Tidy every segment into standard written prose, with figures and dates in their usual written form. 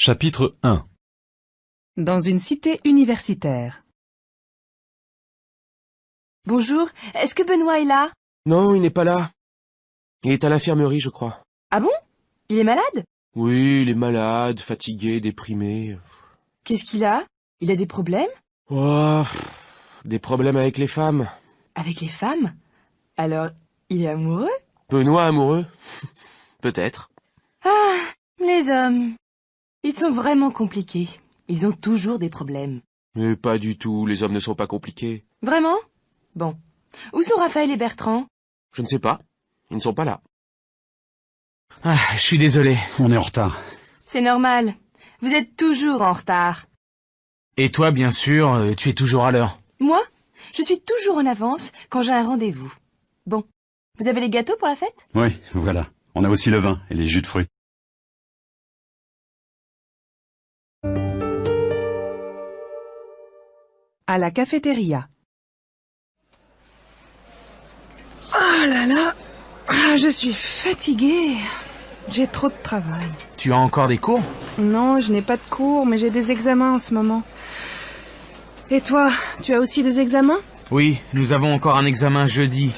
Chapitre 1. Dans une cité universitaire. Bonjour, est-ce que Benoît est là? Non, il n'est pas là. Il est à l'infirmerie, je crois. Ah bon? Il est malade? Oui, il est malade, fatigué, déprimé. Qu'est-ce qu'il a? Il a des problèmes? Oh, des problèmes avec les femmes. Avec les femmes? Alors, il est amoureux? Benoît amoureux? Peut-être. Ah, les hommes. Ils sont vraiment compliqués. Ils ont toujours des problèmes. Mais pas du tout, les hommes ne sont pas compliqués. Vraiment? Bon. Où sont Raphaël et Bertrand? Je ne sais pas, ils ne sont pas là. Ah, je suis désolé. On est en retard. C'est normal. Vous êtes toujours en retard. Et toi, bien sûr, tu es toujours à l'heure. Moi, je suis toujours en avance quand j'ai un rendez-vous. Bon. Vous avez les gâteaux pour la fête? Oui, voilà. On a aussi le vin et les jus de fruits. À la cafétéria. Oh là là, je suis fatiguée. J'ai trop de travail. Tu as encore des cours? Non, je n'ai pas de cours, mais j'ai des examens en ce moment. Et toi, tu as aussi des examens? Oui, nous avons encore un examen jeudi.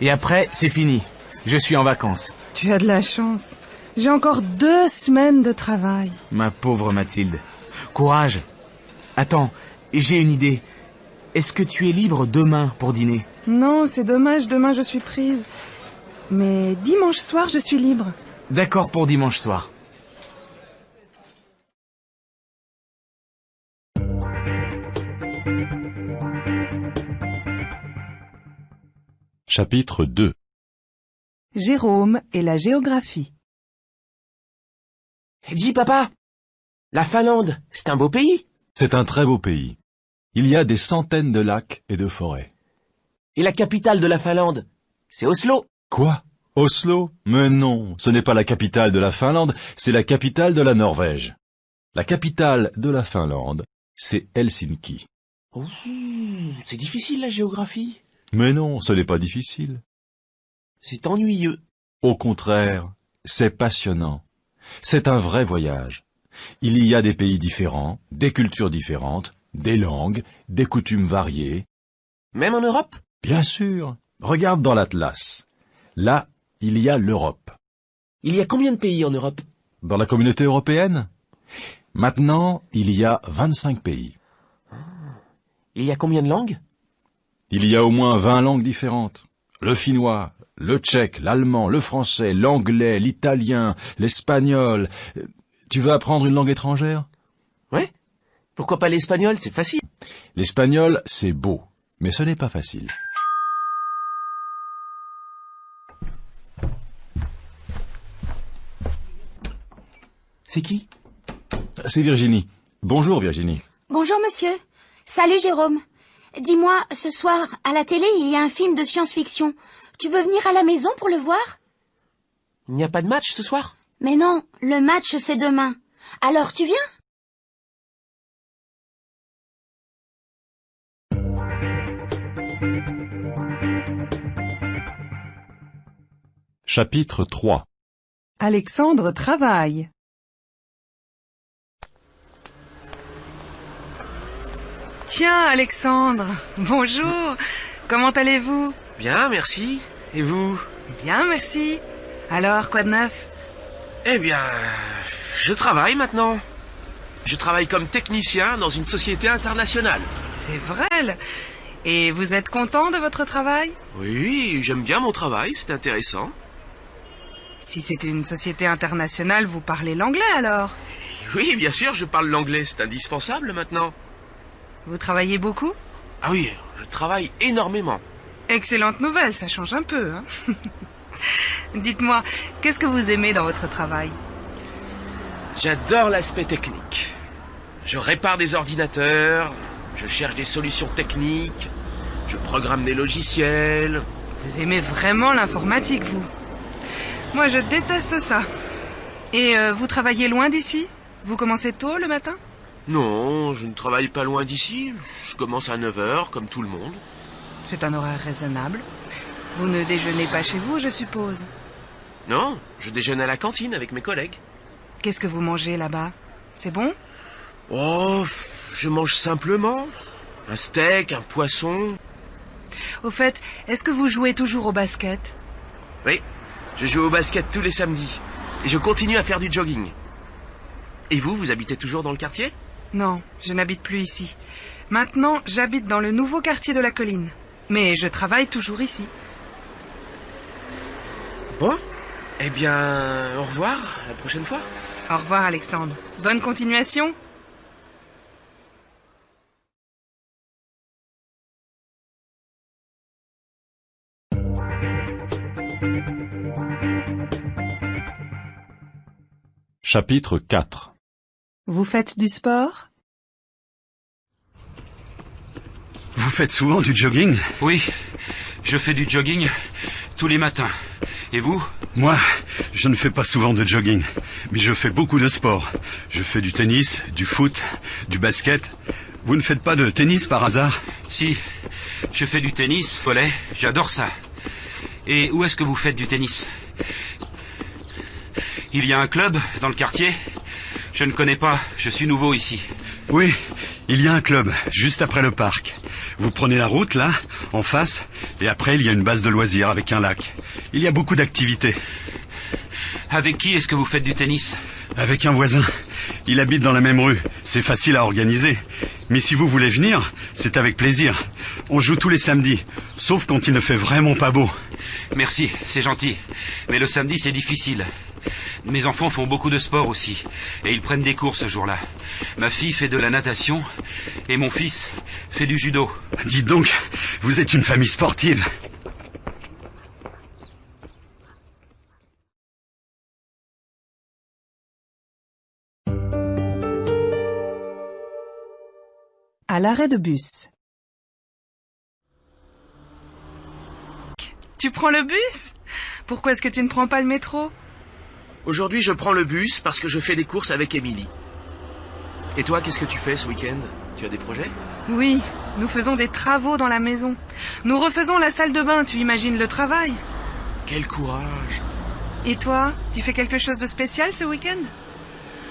Et après, c'est fini. Je suis en vacances. Tu as de la chance. J'ai encore 2 semaines de travail. Ma pauvre Mathilde. Courage. Attends, j'ai une idée. Est-ce que tu es libre demain pour dîner? Non, c'est dommage, demain je suis prise. Mais dimanche soir, je suis libre. D'accord pour dimanche soir. Chapitre 2. Jérôme et la géographie. Dis, papa, la Finlande, c'est un beau pays. C'est un très beau pays. Il y a des centaines de lacs et de forêts. Et la capitale de la Finlande, c'est Oslo. Quoi? Oslo? Mais non, ce n'est pas la capitale de la Finlande, c'est la capitale de la Norvège. La capitale de la Finlande, c'est Helsinki. Ouh, c'est difficile la géographie. Mais non, ce n'est pas difficile. C'est ennuyeux. Au contraire, c'est passionnant. C'est un vrai voyage. Il y a des pays différents, des cultures différentes, des langues, des coutumes variées. Même en Europe? Bien sûr. Regarde dans l'Atlas. Là, il y a l'Europe. Il y a combien de pays en Europe? Dans la communauté européenne? Maintenant, il y a 25 pays. Il y a combien de langues? Il y a au moins 20 langues différentes. Le finnois, le tchèque, l'allemand, le français, l'anglais, l'italien, l'espagnol. Tu veux apprendre une langue étrangère? Ouais. Pourquoi pas l'espagnol? C'est facile. L'espagnol, c'est beau, mais ce n'est pas facile. C'est qui? C'est Virginie. Bonjour Virginie. Bonjour monsieur. Salut Jérôme. Dis-moi, ce soir, à la télé, il y a un film de science-fiction. Tu veux venir à la maison pour le voir? Il n'y a pas de match ce soir? Mais non, le match c'est demain. Alors tu viens? Chapitre 3. Alexandre travaille. Tiens, Alexandre, bonjour. Comment allez-vous? Bien, merci. Et vous? Bien, merci. Alors, quoi de neuf? Eh bien, je travaille maintenant. Je travaille comme technicien dans une société internationale. C'est vrai. Et vous êtes content de votre travail? Oui, j'aime bien mon travail, c'est intéressant. Si c'est une société internationale, vous parlez l'anglais alors? Oui, bien sûr, je parle l'anglais, c'est indispensable maintenant. Vous travaillez beaucoup? Ah oui, je travaille énormément. Excellente nouvelle, ça change un peu, hein. Dites-moi, qu'est-ce que vous aimez dans votre travail? J'adore l'aspect technique. Je répare des ordinateurs, je cherche des solutions techniques, je programme des logiciels. Vous aimez vraiment l'informatique, vous? Moi, je déteste ça. Et vous travaillez loin d'ici? Vous commencez tôt le matin? Non, je ne travaille pas loin d'ici. Je commence à 9h, comme tout le monde. C'est un horaire raisonnable. Vous ne déjeunez pas chez vous, je suppose? Non, je déjeune à la cantine avec mes collègues. Qu'est-ce que vous mangez là-bas? C'est bon? Oh, je mange simplement. Un steak, un poisson. Au fait, est-ce que vous jouez toujours au basket? Oui, je joue au basket tous les samedis. Et je continue à faire du jogging. Et vous habitez toujours dans le quartier? Non, je n'habite plus ici. Maintenant, j'habite dans le nouveau quartier de la colline. Mais je travaille toujours ici. Bon, eh bien, au revoir, à la prochaine fois. Au revoir, Alexandre. Bonne continuation. Chapitre 4. Vous faites du sport? Vous faites souvent du jogging? Oui, je fais du jogging tous les matins. Et vous? Moi, je ne fais pas souvent de jogging, mais je fais beaucoup de sport. Je fais du tennis, du foot, du basket. Vous ne faites pas de tennis par hasard? Si, je fais du tennis, volley, j'adore ça. Et où est-ce que vous faites du tennis? Il y a un club dans le quartier? Je ne connais pas, je suis nouveau ici. Oui, il y a un club, juste après le parc. Vous prenez la route, là, en face, et après il y a une base de loisirs avec un lac. Il y a beaucoup d'activités. Avec qui est-ce que vous faites du tennis? Avec un voisin. Il habite dans la même rue. C'est facile à organiser. Mais si vous voulez venir, c'est avec plaisir. On joue tous les samedis, sauf quand il ne fait vraiment pas beau. Merci, c'est gentil. Mais le samedi, c'est difficile. Mes enfants font beaucoup de sport aussi, et ils prennent des cours ce jour-là. Ma fille fait de la natation, et mon fils fait du judo. Dites donc, vous êtes une famille sportive. À l'arrêt de bus. Tu prends le bus? Pourquoi est-ce que tu ne prends pas le métro? Aujourd'hui, je prends le bus parce que je fais des courses avec Émilie. Et toi, qu'est-ce que tu fais ce week-end? Tu as des projets? Oui, nous faisons des travaux dans la maison. Nous refaisons la salle de bain, tu imagines le travail? Quel courage! Et toi, tu fais quelque chose de spécial ce week-end?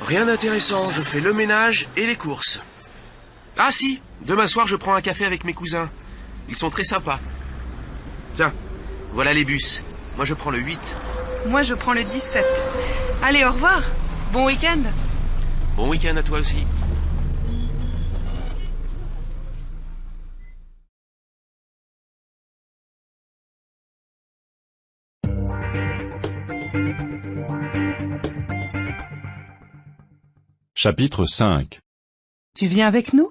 Rien d'intéressant, je fais le ménage et les courses. Ah si, demain soir je prends un café avec mes cousins. Ils sont très sympas. Tiens, voilà les bus. Moi je prends le 8. Moi, je prends le 17. Allez, au revoir. Bon week-end. Bon week-end à toi aussi. Chapitre 5. Tu viens avec nous?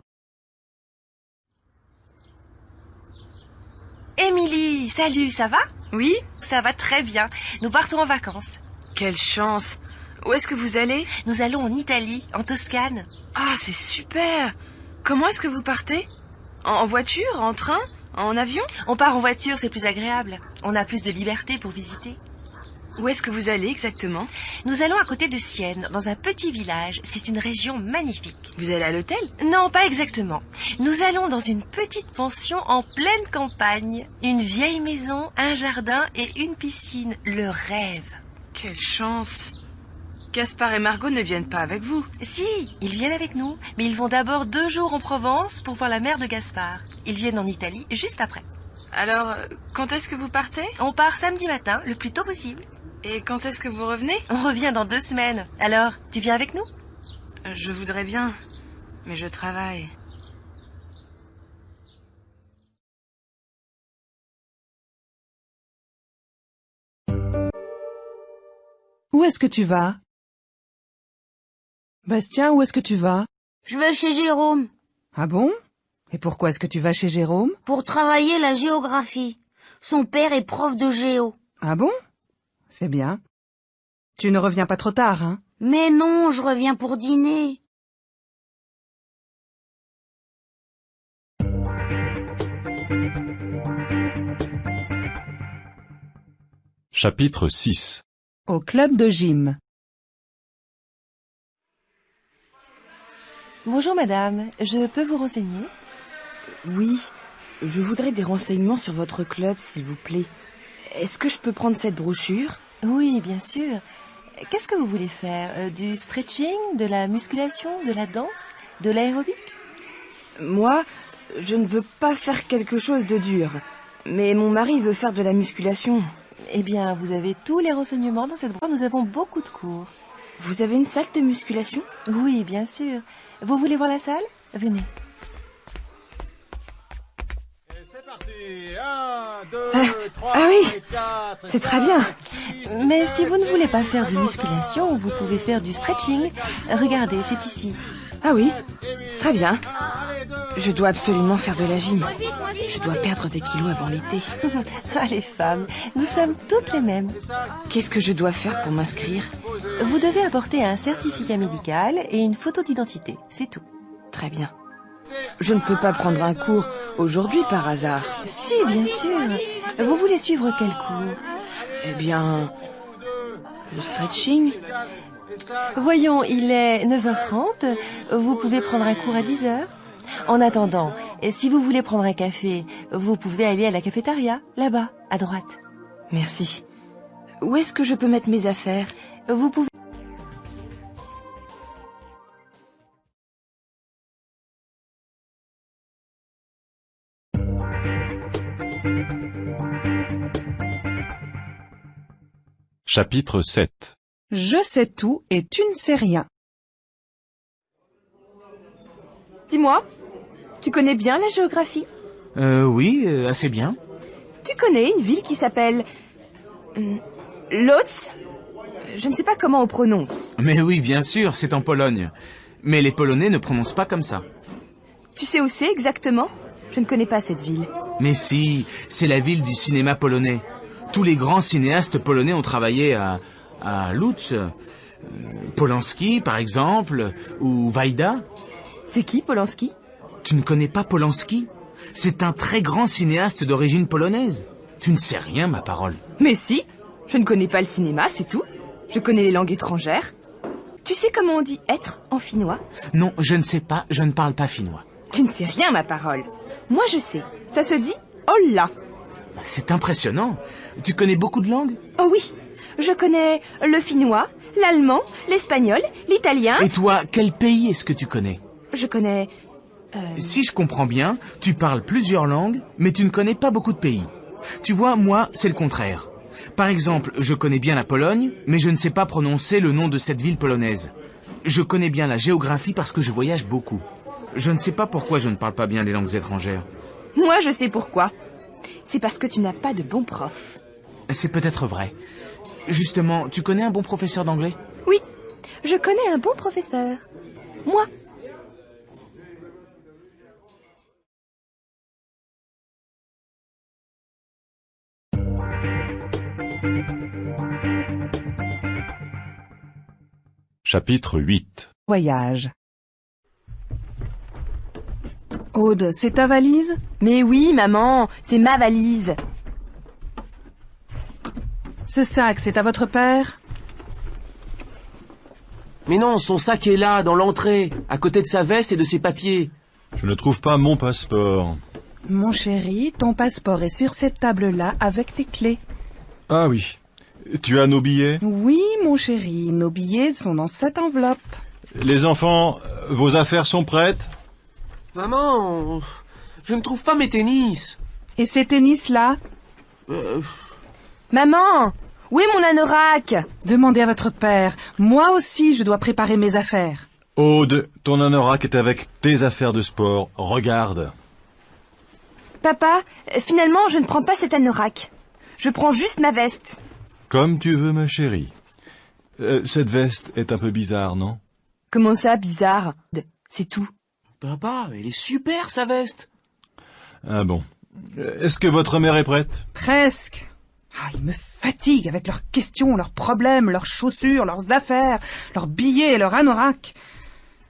Émilie, salut, ça va? Oui? Ça va très bien. Nous partons en vacances. Quelle chance. Où est-ce que vous allez? Nous allons en Italie, en Toscane. Ah, c'est super. Comment est-ce que vous partez? En voiture? En train? En avion? On part en voiture, c'est plus agréable. On a plus de liberté pour visiter. Où est-ce que vous allez exactement? Nous allons à côté de Sienne, dans un petit village. C'est une région magnifique. Vous allez à l'hôtel? Non, pas exactement. Nous allons dans une petite pension en pleine campagne. Une vieille maison, un jardin et une piscine. Le rêve. Quelle chance. Gaspard et Margot ne viennent pas avec vous? Si, ils viennent avec nous. Mais ils vont d'abord 2 jours en Provence pour voir la mère de Gaspard. Ils viennent en Italie juste après. Alors, quand est-ce que vous partez? On part samedi matin, le plus tôt possible. Et quand est-ce que vous revenez? On revient dans 2 semaines. Alors, tu viens avec nous? Je voudrais bien, mais je travaille. Où est-ce que tu vas? Bastien, où est-ce que tu vas? Je vais chez Jérôme Ah bon? Et pourquoi est-ce que tu vas chez Jérôme? pour travailler la géographie. Son père est prof de géo. Ah bon? C'est bien. Tu ne reviens pas trop tard, hein? Mais non, je reviens pour dîner. Chapitre 6. Au club de gym. Bonjour madame, je peux vous renseigner? Oui, je voudrais des renseignements sur votre club, s'il vous plaît. Est-ce que je peux prendre cette brochure? Oui, bien sûr. Qu'est-ce que vous voulez faire? Du stretching, de la musculation, de la danse, de l'aérobic? Moi, je ne veux pas faire quelque chose de dur. Mais mon mari veut faire de la musculation. Eh bien, vous avez tous les renseignements dans cette boîte. Nous avons beaucoup de cours. Vous avez une salle de musculation? Oui, bien sûr. Vous voulez voir la salle? Venez. C'est parti. 1, 2, 3, ah oui, 4, c'est très bien. Mais si vous ne voulez pas faire de musculation, vous pouvez faire du stretching. Regardez, c'est ici. Ah oui, très bien. Je dois absolument faire de la gym. Je dois perdre des kilos avant l'été. Ah, les femmes, nous sommes toutes les mêmes. Qu'est-ce que je dois faire pour m'inscrire? Vous devez apporter un certificat médical et une photo d'identité, c'est tout. Très bien. Je ne peux pas prendre un cours aujourd'hui par hasard. Si, bien sûr. Vous voulez suivre quel cours? Eh bien, le stretching. Voyons, il est 9h30. Vous pouvez prendre un cours à 10h. En attendant, si vous voulez prendre un café, vous pouvez aller à la cafétéria, là-bas, à droite. Merci. Où est-ce que je peux mettre mes affaires? Vous pouvez... Chapitre 7. Je sais tout et tu ne sais rien. Dis-moi, tu connais bien la géographie? Oui, assez bien. Tu connais une ville qui s'appelle... Łódź? Je ne sais pas comment on prononce. Mais oui, bien sûr, c'est en Pologne. Mais les Polonais ne prononcent pas comme ça. Tu sais où c'est exactement? Je ne connais pas cette ville. Mais si, c'est la ville du cinéma polonais. Tous les grands cinéastes polonais ont travaillé à Łódź. Polanski, par exemple, ou Wajda. C'est qui, Polanski? Tu ne connais pas Polanski? C'est un très grand cinéaste d'origine polonaise. Tu ne sais rien, ma parole. Mais si, je ne connais pas le cinéma, c'est tout. Je connais les langues étrangères. Tu sais comment on dit être en finnois? Non, je ne sais pas, je ne parle pas finnois. Tu ne sais rien, ma parole. Moi, je sais. Ça se dit Olla. C'est impressionnant. Tu connais beaucoup de langues? Oh oui, je connais le finnois, l'allemand, l'espagnol, l'italien... Et toi, quel pays est-ce que tu connais? Je connais... Si je comprends bien, tu parles plusieurs langues, mais tu ne connais pas beaucoup de pays. Tu vois, moi, c'est le contraire. Par exemple, je connais bien la Pologne, mais je ne sais pas prononcer le nom de cette ville polonaise. Je connais bien la géographie parce que je voyage beaucoup. Je ne sais pas pourquoi je ne parle pas bien les langues étrangères. Moi, je sais pourquoi. C'est parce que tu n'as pas de bons profs. C'est peut-être vrai. Justement, tu connais un bon professeur d'anglais? Oui, je connais un bon professeur. Moi. Chapitre 8. Voyage. Aude, c'est ta valise? Mais oui, maman, c'est ma valise. Ce sac, c'est à votre père? Mais non, son sac est là, dans l'entrée, à côté de sa veste et de ses papiers. Je ne trouve pas mon passeport. Mon chéri, ton passeport est sur cette table-là avec tes clés. Ah oui. Tu as nos billets? Oui, mon chéri, nos billets sont dans cette enveloppe. Les enfants, vos affaires sont prêtes? Maman, je ne trouve pas mes tennis. Et ces tennis-là? Maman, où est mon anorak? Demandez à votre père. Moi aussi, je dois préparer mes affaires. Aude, ton anorak est avec tes affaires de sport. Regarde. Papa, finalement, je ne prends pas cet anorak. Je prends juste ma veste. Comme tu veux, ma chérie. Cette veste est un peu bizarre, non? Comment ça, bizarre? C'est tout. Papa, elle est super, sa veste. Ah bon. Est-ce que votre mère est prête? Presque. Ah, ils me fatiguent avec leurs questions, leurs problèmes, leurs chaussures, leurs affaires, leurs billets et leurs anoraks.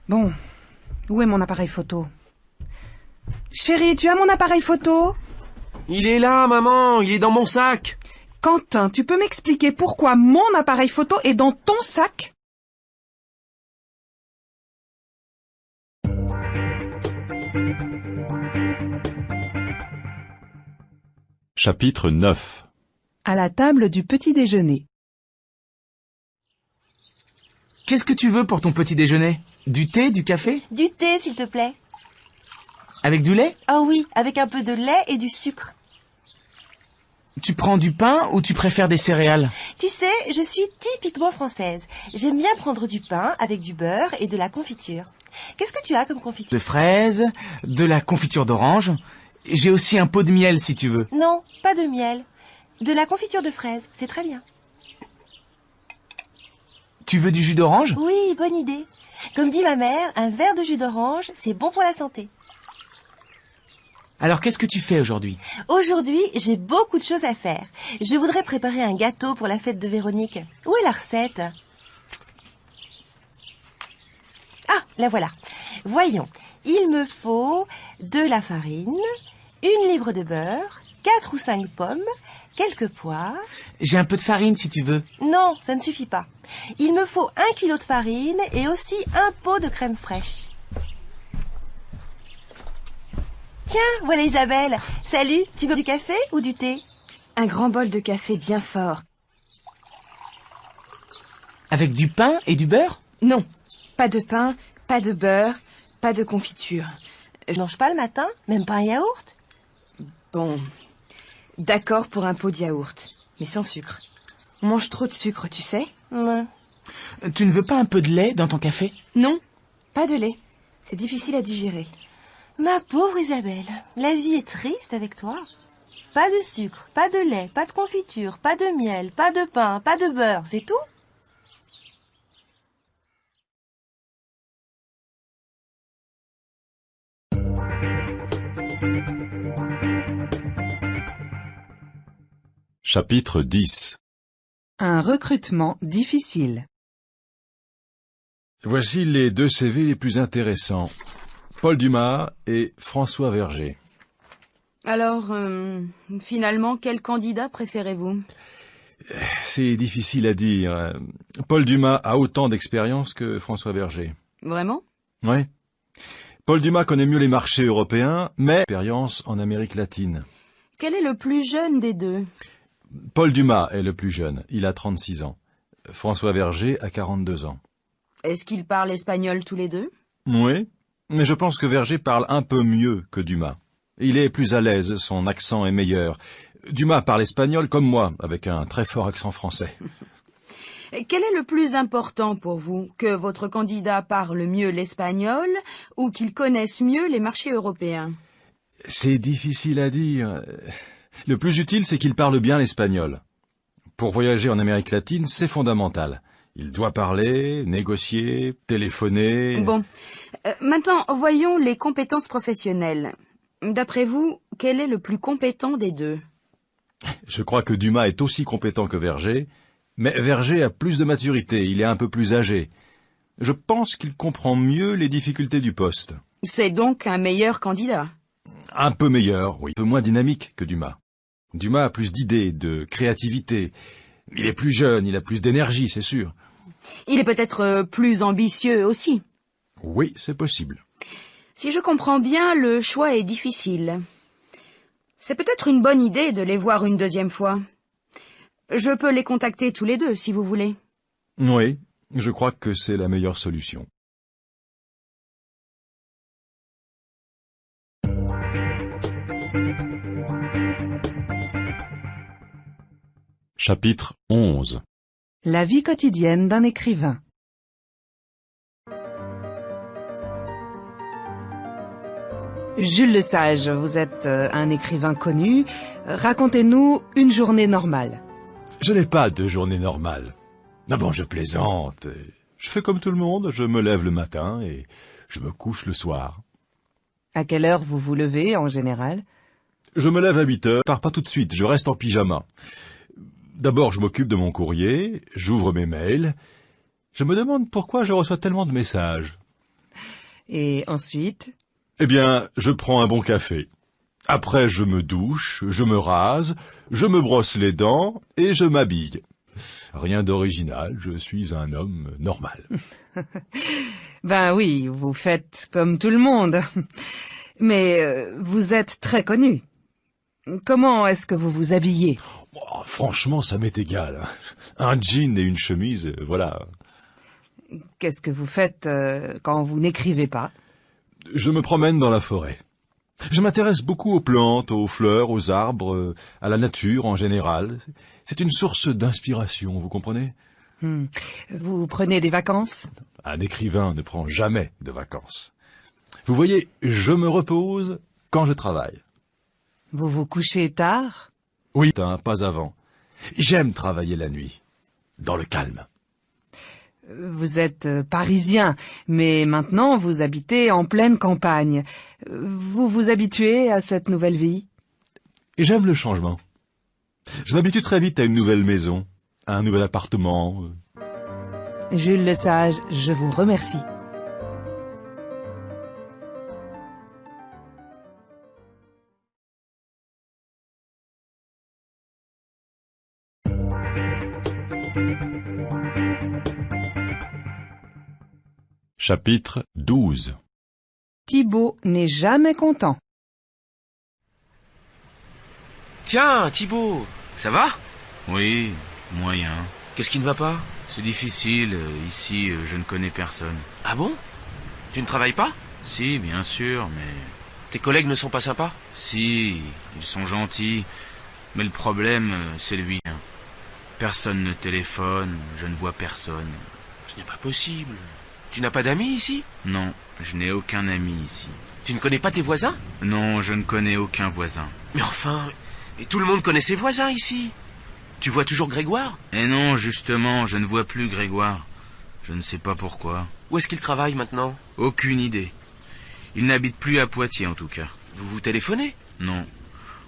Bon, où est mon appareil photo? Chérie, tu as mon appareil photo? Il est là, maman, il est dans mon sac. Quentin, tu peux m'expliquer pourquoi mon appareil photo est dans ton sac? Chapitre 9. À la table du petit déjeuner. Qu'est-ce que tu veux pour ton petit déjeuner? Du thé, du café? Du thé, s'il te plaît. Avec du lait? Ah oui, avec un peu de lait et du sucre. Tu prends du pain ou tu préfères des céréales? Tu sais, je suis typiquement française. J'aime bien prendre du pain avec du beurre et de la confiture. Qu'est-ce que tu as comme confiture? De fraises, de la confiture d'orange. J'ai aussi un pot de miel si tu veux. Non, pas de miel. De la confiture de fraises, c'est très bien. Tu veux du jus d'orange? Oui, bonne idée. Comme dit ma mère, un verre de jus d'orange, c'est bon pour la santé. Alors qu'est-ce que tu fais aujourd'hui? Aujourd'hui, j'ai beaucoup de choses à faire. Je voudrais préparer un gâteau pour la fête de Véronique. Où est la recette? Ah, la voilà. Voyons, il me faut de la farine, 1 livre de beurre, 4 ou 5 pommes, quelques pois. J'ai un peu de farine si tu veux. Non, ça ne suffit pas. Il me faut 1 kilo de farine et aussi un pot de crème fraîche. Tiens, voilà Isabelle. Salut, tu veux du café ou du thé? Un grand bol de café bien fort. Avec du pain et du beurre? Non, pas de pain, pas de beurre, pas de confiture. Je mange pas le matin, même pas un yaourt? Bon, d'accord pour un pot de yaourt, mais sans sucre. On mange trop de sucre, tu sais? Ouais. Tu ne veux pas un peu de lait dans ton café? Non, pas de lait. C'est difficile à digérer. Ma pauvre Isabelle, la vie est triste avec toi. Pas de sucre, pas de lait, pas de confiture, pas de miel, pas de pain, pas de beurre, c'est tout? Chapitre 10. Un recrutement difficile. Voici les 2 CV les plus intéressants. Paul Dumas et François Verger. Alors, finalement, quel candidat préférez-vous? C'est difficile à dire. Paul Dumas a autant d'expérience que François Verger. Vraiment? Oui. Paul Dumas connaît mieux les marchés européens, mais expérience en Amérique latine. Quel est le plus jeune des deux? Paul Dumas est le plus jeune, il a 36 ans. François Verger a 42 ans. Est-ce qu'ils parlent espagnol tous les deux? Oui, mais je pense que Verger parle un peu mieux que Dumas. Il est plus à l'aise, son accent est meilleur. Dumas parle espagnol comme moi, avec un très fort accent français. Quel est le plus important pour vous? Que votre candidat parle mieux l'espagnol ou qu'il connaisse mieux les marchés européens? C'est difficile à dire. Le plus utile, c'est qu'il parle bien l'espagnol. Pour voyager en Amérique latine, c'est fondamental. Il doit parler, négocier, téléphoner... Bon. Maintenant, voyons les compétences professionnelles. D'après vous, quel est le plus compétent des deux? Je crois que Dumas est aussi compétent que Verger, mais Verger a plus de maturité, il est un peu plus âgé. Je pense qu'il comprend mieux les difficultés du poste. C'est donc un meilleur candidat? Un peu meilleur, oui. Un peu moins dynamique que Dumas. Dumas a plus d'idées, de créativité. Il est plus jeune, il a plus d'énergie, c'est sûr. Il est peut-être plus ambitieux aussi. Oui, c'est possible. Si je comprends bien, le choix est difficile. C'est peut-être une bonne idée de les voir une deuxième fois. Je peux les contacter tous les deux, si vous voulez. Oui, je crois que c'est la meilleure solution. Chapitre 11. La vie quotidienne d'un écrivain. Jules Lesage, vous êtes un écrivain connu. Racontez-nous une journée normale. Je n'ai pas de journée normale. Non bon, je plaisante. Je fais comme tout le monde, je me lève le matin et je me couche le soir. À quelle heure vous vous levez, en général? Je me lève à 8 heures, je pars pas tout de suite, je reste en pyjama. D'abord, je m'occupe de mon courrier, j'ouvre mes mails. Je me demande pourquoi je reçois tellement de messages. Et ensuite? Eh bien, je prends un bon café. Après, je me douche, je me rase, je me brosse les dents et je m'habille. Rien d'original, je suis un homme normal. Ben oui, vous faites comme tout le monde. Mais vous êtes très connu. Comment est-ce que vous vous habillez? Oh, franchement, ça m'est égal. Un jean et une chemise, voilà. Qu'est-ce que vous faites quand vous n'écrivez pas? Je me promène dans la forêt. Je m'intéresse beaucoup aux plantes, aux fleurs, aux arbres, à la nature en général. C'est une source d'inspiration, vous comprenez? Vous prenez des vacances? Un écrivain ne prend jamais de vacances. Vous voyez, je me repose quand je travaille. Vous vous couchez tard? Oui, pas avant. J'aime travailler la nuit, dans le calme. Vous êtes parisien, mais maintenant vous habitez en pleine campagne. Vous vous habituez à cette nouvelle vie? J'aime le changement. Je m'habitue très vite à une nouvelle maison, à un nouvel appartement. Jules Lesage, je vous remercie. Chapitre 12. Thibaut n'est jamais content. Tiens, Thibaut, ça va? Oui, moyen. Qu'est-ce qui ne va pas? C'est difficile, ici je ne connais personne. Ah bon? Tu ne travailles pas? Si, bien sûr, mais... Tes collègues ne sont pas sympas? Si, ils sont gentils, mais le problème, c'est lui. Personne ne téléphone, je ne vois personne. Ce n'est pas possible. Tu n'as pas d'amis ici? Non, je n'ai aucun ami ici. Tu ne connais pas tes voisins? Non, je ne connais aucun voisin. Mais enfin, et tout le monde connaît ses voisins ici. Tu vois toujours Grégoire? Eh non, justement, je ne vois plus Grégoire. Je ne sais pas pourquoi. Où est-ce qu'il travaille maintenant? Aucune idée. Il n'habite plus à Poitiers en tout cas. Vous vous téléphonez? Non.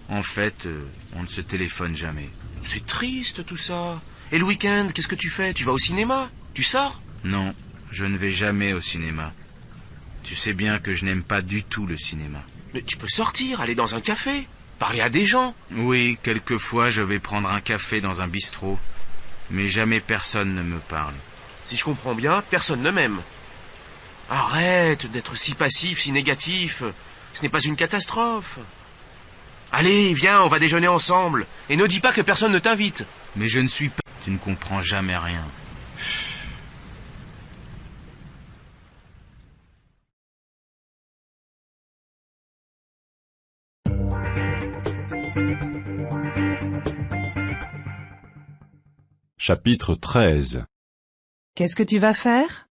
En fait, on ne se téléphone jamais. C'est triste tout ça. Et le week-end, qu'est-ce que tu fais? Tu vas au cinéma? Tu sors? Non, je ne vais jamais au cinéma. Tu sais bien que je n'aime pas du tout le cinéma. Mais tu peux sortir, aller dans un café, parler à des gens. Oui, quelquefois je vais prendre un café dans un bistrot, mais jamais personne ne me parle. Si je comprends bien, personne ne m'aime. Arrête d'être si passif, si négatif. Ce n'est pas une catastrophe. Allez, viens, on va déjeuner ensemble. Et ne dis pas que personne ne t'invite. Mais je ne suis pas... Tu ne comprends jamais rien. Chapitre 13. Qu'est-ce que tu vas faire?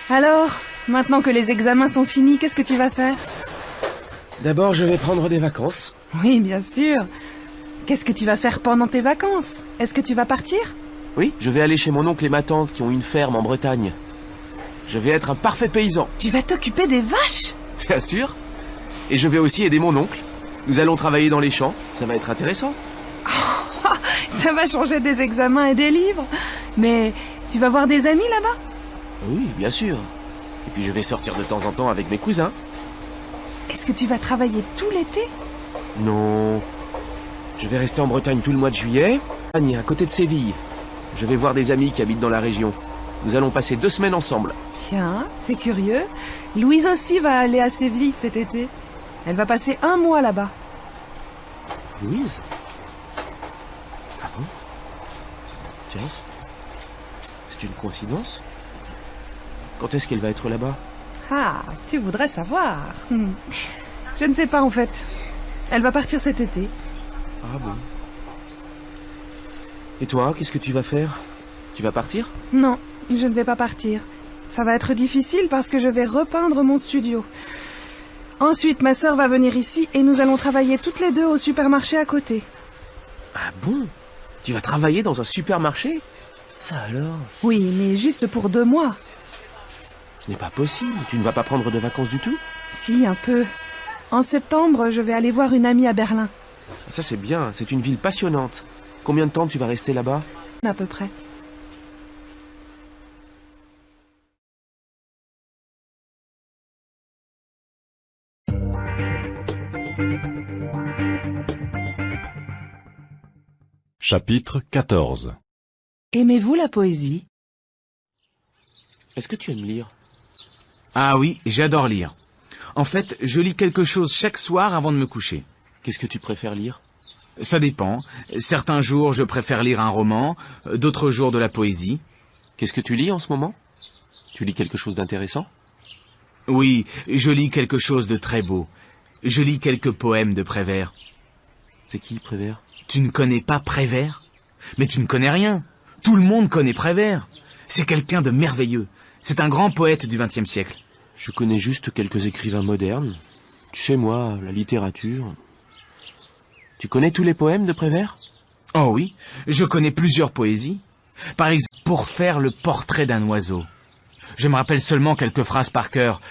Alors, maintenant que les examens sont finis, qu'est-ce que tu vas faire? D'abord, je vais prendre des vacances. Oui, bien sûr. Qu'est-ce que tu vas faire pendant tes vacances? Est-ce que tu vas partir? Oui, je vais aller chez mon oncle et ma tante qui ont une ferme en Bretagne. Je vais être un parfait paysan. Tu vas t'occuper des vaches? Bien sûr. Et je vais aussi aider mon oncle. Nous allons travailler dans les champs. Ça va être intéressant. Oh, ça va changer des examens et des livres. Mais tu vas voir des amis là-bas? Oui, bien sûr. Et puis je vais sortir de temps en temps avec mes cousins. Est-ce que tu vas travailler tout l'été? Non. Je vais rester en Bretagne tout le mois de juillet, à côté de Séville. Je vais voir des amis qui habitent dans la région. Nous allons passer 2 semaines ensemble. Tiens, c'est curieux. Louise aussi va aller à Séville cet été. Elle va passer 1 mois là-bas. Louise? Ah bon? Tiens, c'est une coïncidence. Quand est-ce qu'elle va être là-bas? Ah, tu voudrais savoir. Je ne sais pas en fait. Elle va partir cet été. Ah bon. Et toi, qu'est-ce que tu vas faire? Tu vas partir? Non, je ne vais pas partir. Ça va être difficile parce que je vais repeindre mon studio. Ensuite, ma sœur va venir ici et nous allons travailler toutes les deux au supermarché à côté. Ah bon? Tu vas travailler dans un supermarché? Ça alors? Oui, mais juste pour 2 mois. Ce n'est pas possible. Tu ne vas pas prendre de vacances du tout? Si, un peu. En septembre, je vais aller voir une amie à Berlin. Ça c'est bien, c'est une ville passionnante. Combien de temps tu vas rester là-bas? À peu près. Chapitre 14. Aimez-vous la poésie? Est-ce que tu aimes lire? Ah oui, j'adore lire. En fait, je lis quelque chose chaque soir avant de me coucher. Qu'est-ce que tu préfères lire? Ça dépend. Certains jours, je préfère lire un roman, d'autres jours de la poésie. Qu'est-ce que tu lis en ce moment? Tu lis quelque chose d'intéressant? Oui, je lis quelque chose de très beau. Je lis quelques poèmes de Prévert. C'est qui, Prévert? Tu ne connais pas Prévert? Mais tu ne connais rien. Tout le monde connaît Prévert. C'est quelqu'un de merveilleux. C'est un grand poète du XXe siècle. Je connais juste quelques écrivains modernes. Tu sais, moi, la littérature... Tu connais tous les poèmes de Prévert? Oh oui, je connais plusieurs poésies. Par exemple, pour faire le portrait d'un oiseau. Je me rappelle seulement quelques phrases par cœur.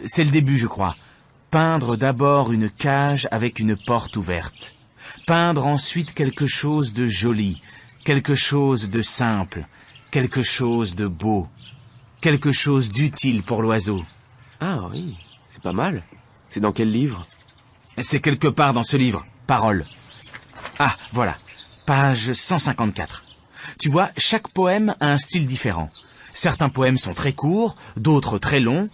C'est le début, je crois. Peindre d'abord une cage avec une porte ouverte. Peindre ensuite quelque chose de joli, quelque chose de simple, quelque chose de beau, quelque chose d'utile pour l'oiseau. Ah oui, c'est pas mal. C'est dans quel livre? C'est quelque part dans ce livre. Paroles. Ah, voilà. Page 154. Tu vois, chaque poème a un style différent. Certains poèmes sont très courts, d'autres très longs.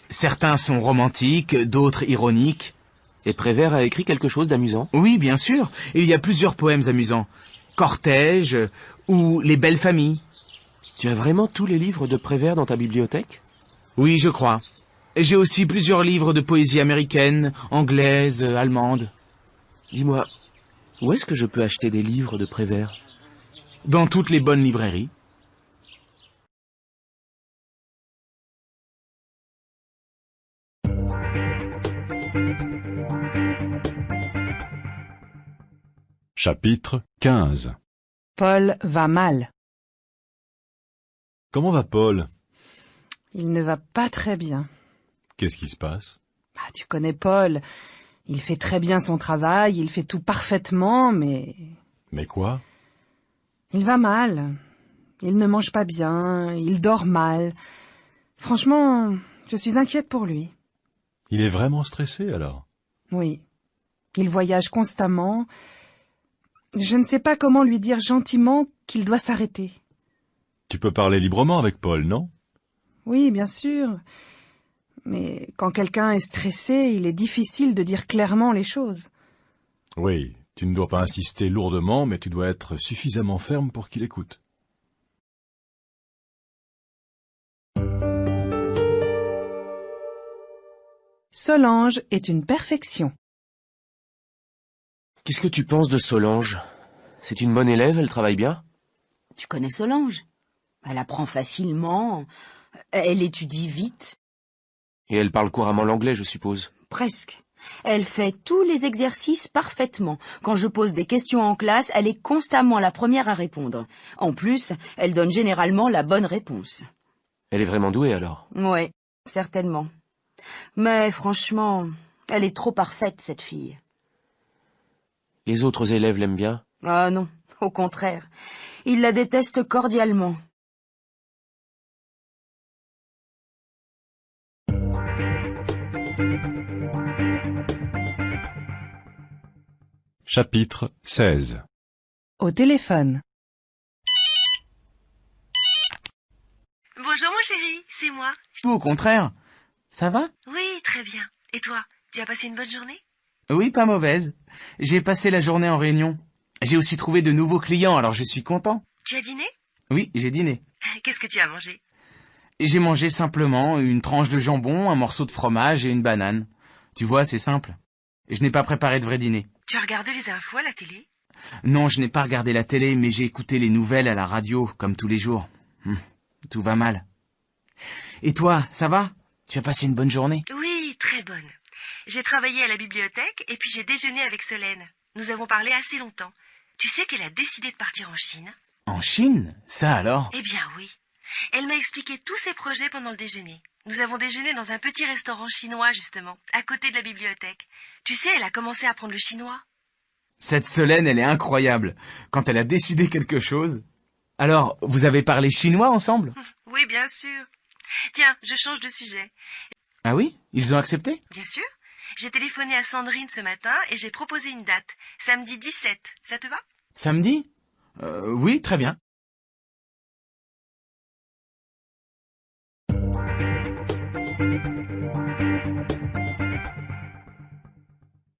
Certains sont romantiques, d'autres ironiques. Et Prévert a écrit quelque chose d'amusant? Oui, bien sûr. Il y a plusieurs poèmes amusants. Cortège ou Les belles familles. Tu as vraiment tous les livres de Prévert dans ta bibliothèque? Oui, je crois. J'ai aussi plusieurs livres de poésie américaine, anglaise, allemande. Dis-moi, où est-ce que je peux acheter des livres de Prévert? Dans toutes les bonnes librairies. Chapitre 15. Paul va mal. Comment va Paul? Il ne va pas très bien. Qu'est-ce qui se passe? Tu connais Paul. Il fait très bien son travail, il fait tout parfaitement, mais... Mais quoi? Il va mal. Il ne mange pas bien, il dort mal. Franchement, je suis inquiète pour lui. Il est vraiment stressé alors? Oui. Il voyage constamment. Je ne sais pas comment lui dire gentiment qu'il doit s'arrêter. Tu peux parler librement avec Paul, non? Oui, bien sûr. Mais quand quelqu'un est stressé, il est difficile de dire clairement les choses. Oui, tu ne dois pas insister lourdement, mais tu dois être suffisamment ferme pour qu'il écoute. Solange est une perfection. Qu'est-ce que tu penses de Solange? C'est une bonne élève, elle travaille bien? Tu connais Solange? Elle apprend facilement, elle étudie vite. Et elle parle couramment l'anglais, je suppose. Presque. Elle fait tous les exercices parfaitement. Quand je pose des questions en classe, elle est constamment la première à répondre. En plus, elle donne généralement la bonne réponse. Elle est vraiment douée alors? Ouais, certainement. Mais franchement, elle est trop parfaite, cette fille. Les autres élèves l'aiment bien? Ah non, au contraire. Ils la détestent cordialement. Chapitre 16. Au téléphone. Bonjour mon chéri, c'est moi. Au contraire. Ça va? Oui, très bien. Et toi, tu as passé une bonne journée? Oui, pas mauvaise. J'ai passé la journée en réunion. J'ai aussi trouvé de nouveaux clients, alors je suis content. Tu as dîné? Oui, j'ai dîné. Qu'est-ce que tu as mangé? J'ai mangé simplement une tranche de jambon, un morceau de fromage et une banane. Tu vois, c'est simple. Je n'ai pas préparé de vrai dîner. Tu as regardé les infos à la télé? Non, je n'ai pas regardé la télé, mais j'ai écouté les nouvelles à la radio, comme tous les jours. Tout va mal. Et toi, ça va? Tu as passé une bonne journée? Oui, très bonne. J'ai travaillé à la bibliothèque et puis j'ai déjeuné avec Solène. Nous avons parlé assez longtemps. Tu sais qu'elle a décidé de partir en Chine? En Chine? Ça alors? Eh bien oui. Elle m'a expliqué tous ses projets pendant le déjeuner. Nous avons déjeuné dans un petit restaurant chinois, justement, à côté de la bibliothèque. Tu sais, elle a commencé à apprendre le chinois. Cette Solène, elle est incroyable. Quand elle a décidé quelque chose... Alors, vous avez parlé chinois ensemble? Oui, bien sûr. Tiens, je change de sujet. Ah oui? Ils ont accepté? Bien sûr. J'ai téléphoné à Sandrine ce matin et j'ai proposé une date. Samedi 17. Ça te va? Samedi? Oui, très bien.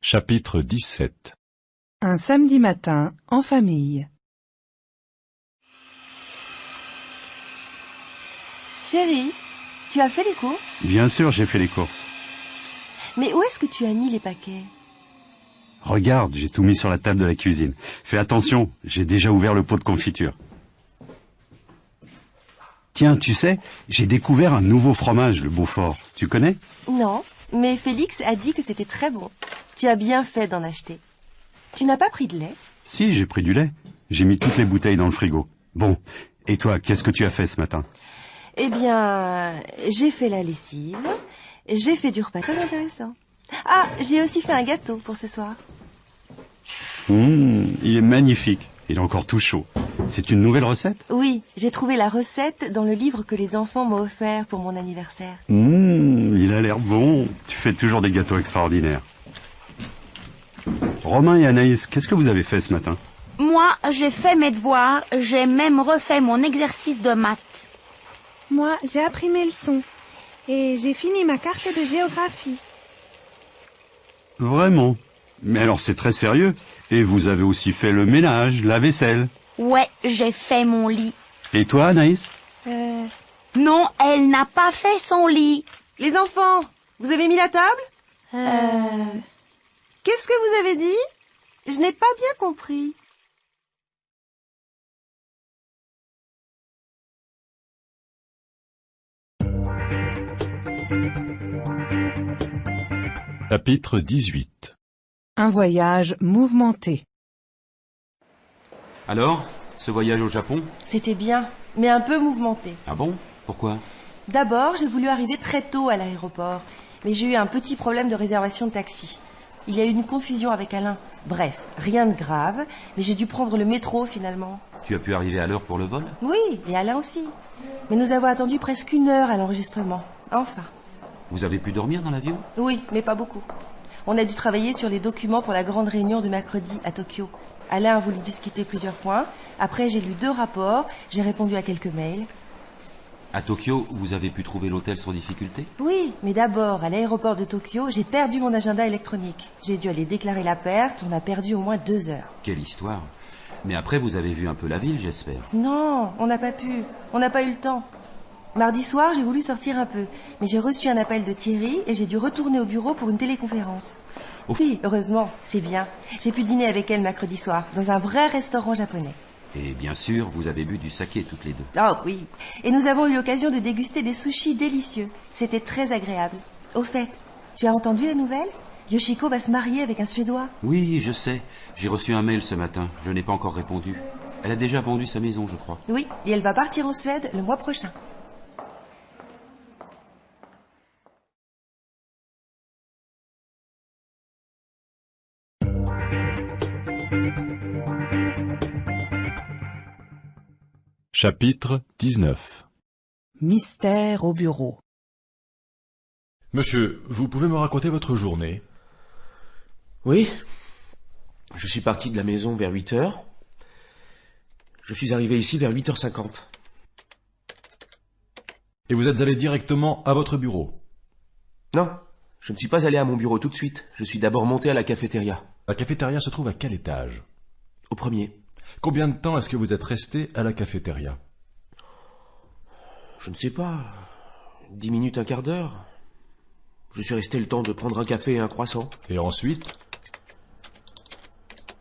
Chapitre 17. Un samedi matin, en famille. Chérie, tu as fait les courses? Bien sûr, j'ai fait les courses. Mais où est-ce que tu as mis les paquets? Regarde, j'ai tout mis sur la table de la cuisine. Fais attention, j'ai déjà ouvert le pot de confiture. Tiens, tu sais, j'ai découvert un nouveau fromage, le Beaufort. Tu connais? Non, mais Félix a dit que c'était très bon. Tu as bien fait d'en acheter. Tu n'as pas pris de lait? Si, j'ai pris du lait. J'ai mis toutes les bouteilles dans le frigo. Bon, et toi, qu'est-ce que tu as fait ce matin? Eh bien, j'ai fait la lessive, j'ai fait du repas très intéressant. Ah, j'ai aussi fait un gâteau pour ce soir. Il est magnifique. Il est encore tout chaud. C'est une nouvelle recette? Oui, j'ai trouvé la recette dans le livre que les enfants m'ont offert pour mon anniversaire. Il a l'air bon. Tu fais toujours des gâteaux extraordinaires. Romain et Anaïs, qu'est-ce que vous avez fait ce matin? Moi, j'ai fait mes devoirs, j'ai même refait mon exercice de maths. Moi, j'ai appris mes leçons. Et j'ai fini ma carte de géographie. Vraiment? Mais alors c'est très sérieux. Et vous avez aussi fait le ménage, la vaisselle. Ouais, j'ai fait mon lit. Et toi, Anaïs? Non, elle n'a pas fait son lit. Les enfants, vous avez mis la table? Qu'est-ce que vous avez dit? Je n'ai pas bien compris. Chapitre 18. Un voyage mouvementé. Alors, ce voyage au Japon? C'était bien, mais un peu mouvementé. Ah bon? Pourquoi? D'abord, j'ai voulu arriver très tôt à l'aéroport, mais j'ai eu un petit problème de réservation de taxi. Il y a eu une confusion avec Alain. Bref, rien de grave, mais j'ai dû prendre le métro finalement. Tu as pu arriver à l'heure pour le vol? Oui, et Alain aussi. Mais nous avons attendu presque 1 heure à l'enregistrement. Enfin. Vous avez pu dormir dans l'avion? Oui, mais pas beaucoup. On a dû travailler sur les documents pour la grande réunion de mercredi à Tokyo. Alain a voulu discuter plusieurs points. Après, j'ai lu 2 rapports. J'ai répondu à quelques mails. À Tokyo, vous avez pu trouver l'hôtel sans difficulté? Oui, mais d'abord, à l'aéroport de Tokyo, j'ai perdu mon agenda électronique. J'ai dû aller déclarer la perte. On a perdu au moins 2 heures. Quelle histoire. Mais après, vous avez vu un peu la ville, j'espère. Non, on n'a pas pu. On n'a pas eu le temps. Mardi soir, j'ai voulu sortir un peu, mais j'ai reçu un appel de Thierry et j'ai dû retourner au bureau pour une téléconférence. Oui, heureusement, c'est bien. J'ai pu dîner avec elle mercredi soir, dans un vrai restaurant japonais. Et bien sûr, vous avez bu du saké toutes les deux. Ah oui. Et nous avons eu l'occasion de déguster des sushis délicieux. C'était très agréable. Au fait, tu as entendu la nouvelle? Yoshiko va se marier avec un Suédois. Oui, je sais. J'ai reçu un mail ce matin. Je n'ai pas encore répondu. Elle a déjà vendu sa maison, je crois. Oui, et elle va partir en Suède le mois prochain. Chapitre 19. Mystère au bureau. Monsieur, vous pouvez me raconter votre journée? Oui. Je suis parti de la maison vers 8 heures. Je suis arrivé ici vers 8h50. Et vous êtes allé directement à votre bureau? Non, je ne suis pas allé à mon bureau tout de suite. Je suis d'abord monté à la cafétéria. La cafétéria se trouve à quel étage? Au premier. Combien de temps est-ce que vous êtes resté à la cafétéria? Je ne sais pas. 10 minutes, un quart d'heure. Je suis resté le temps de prendre un café et un croissant. Et ensuite?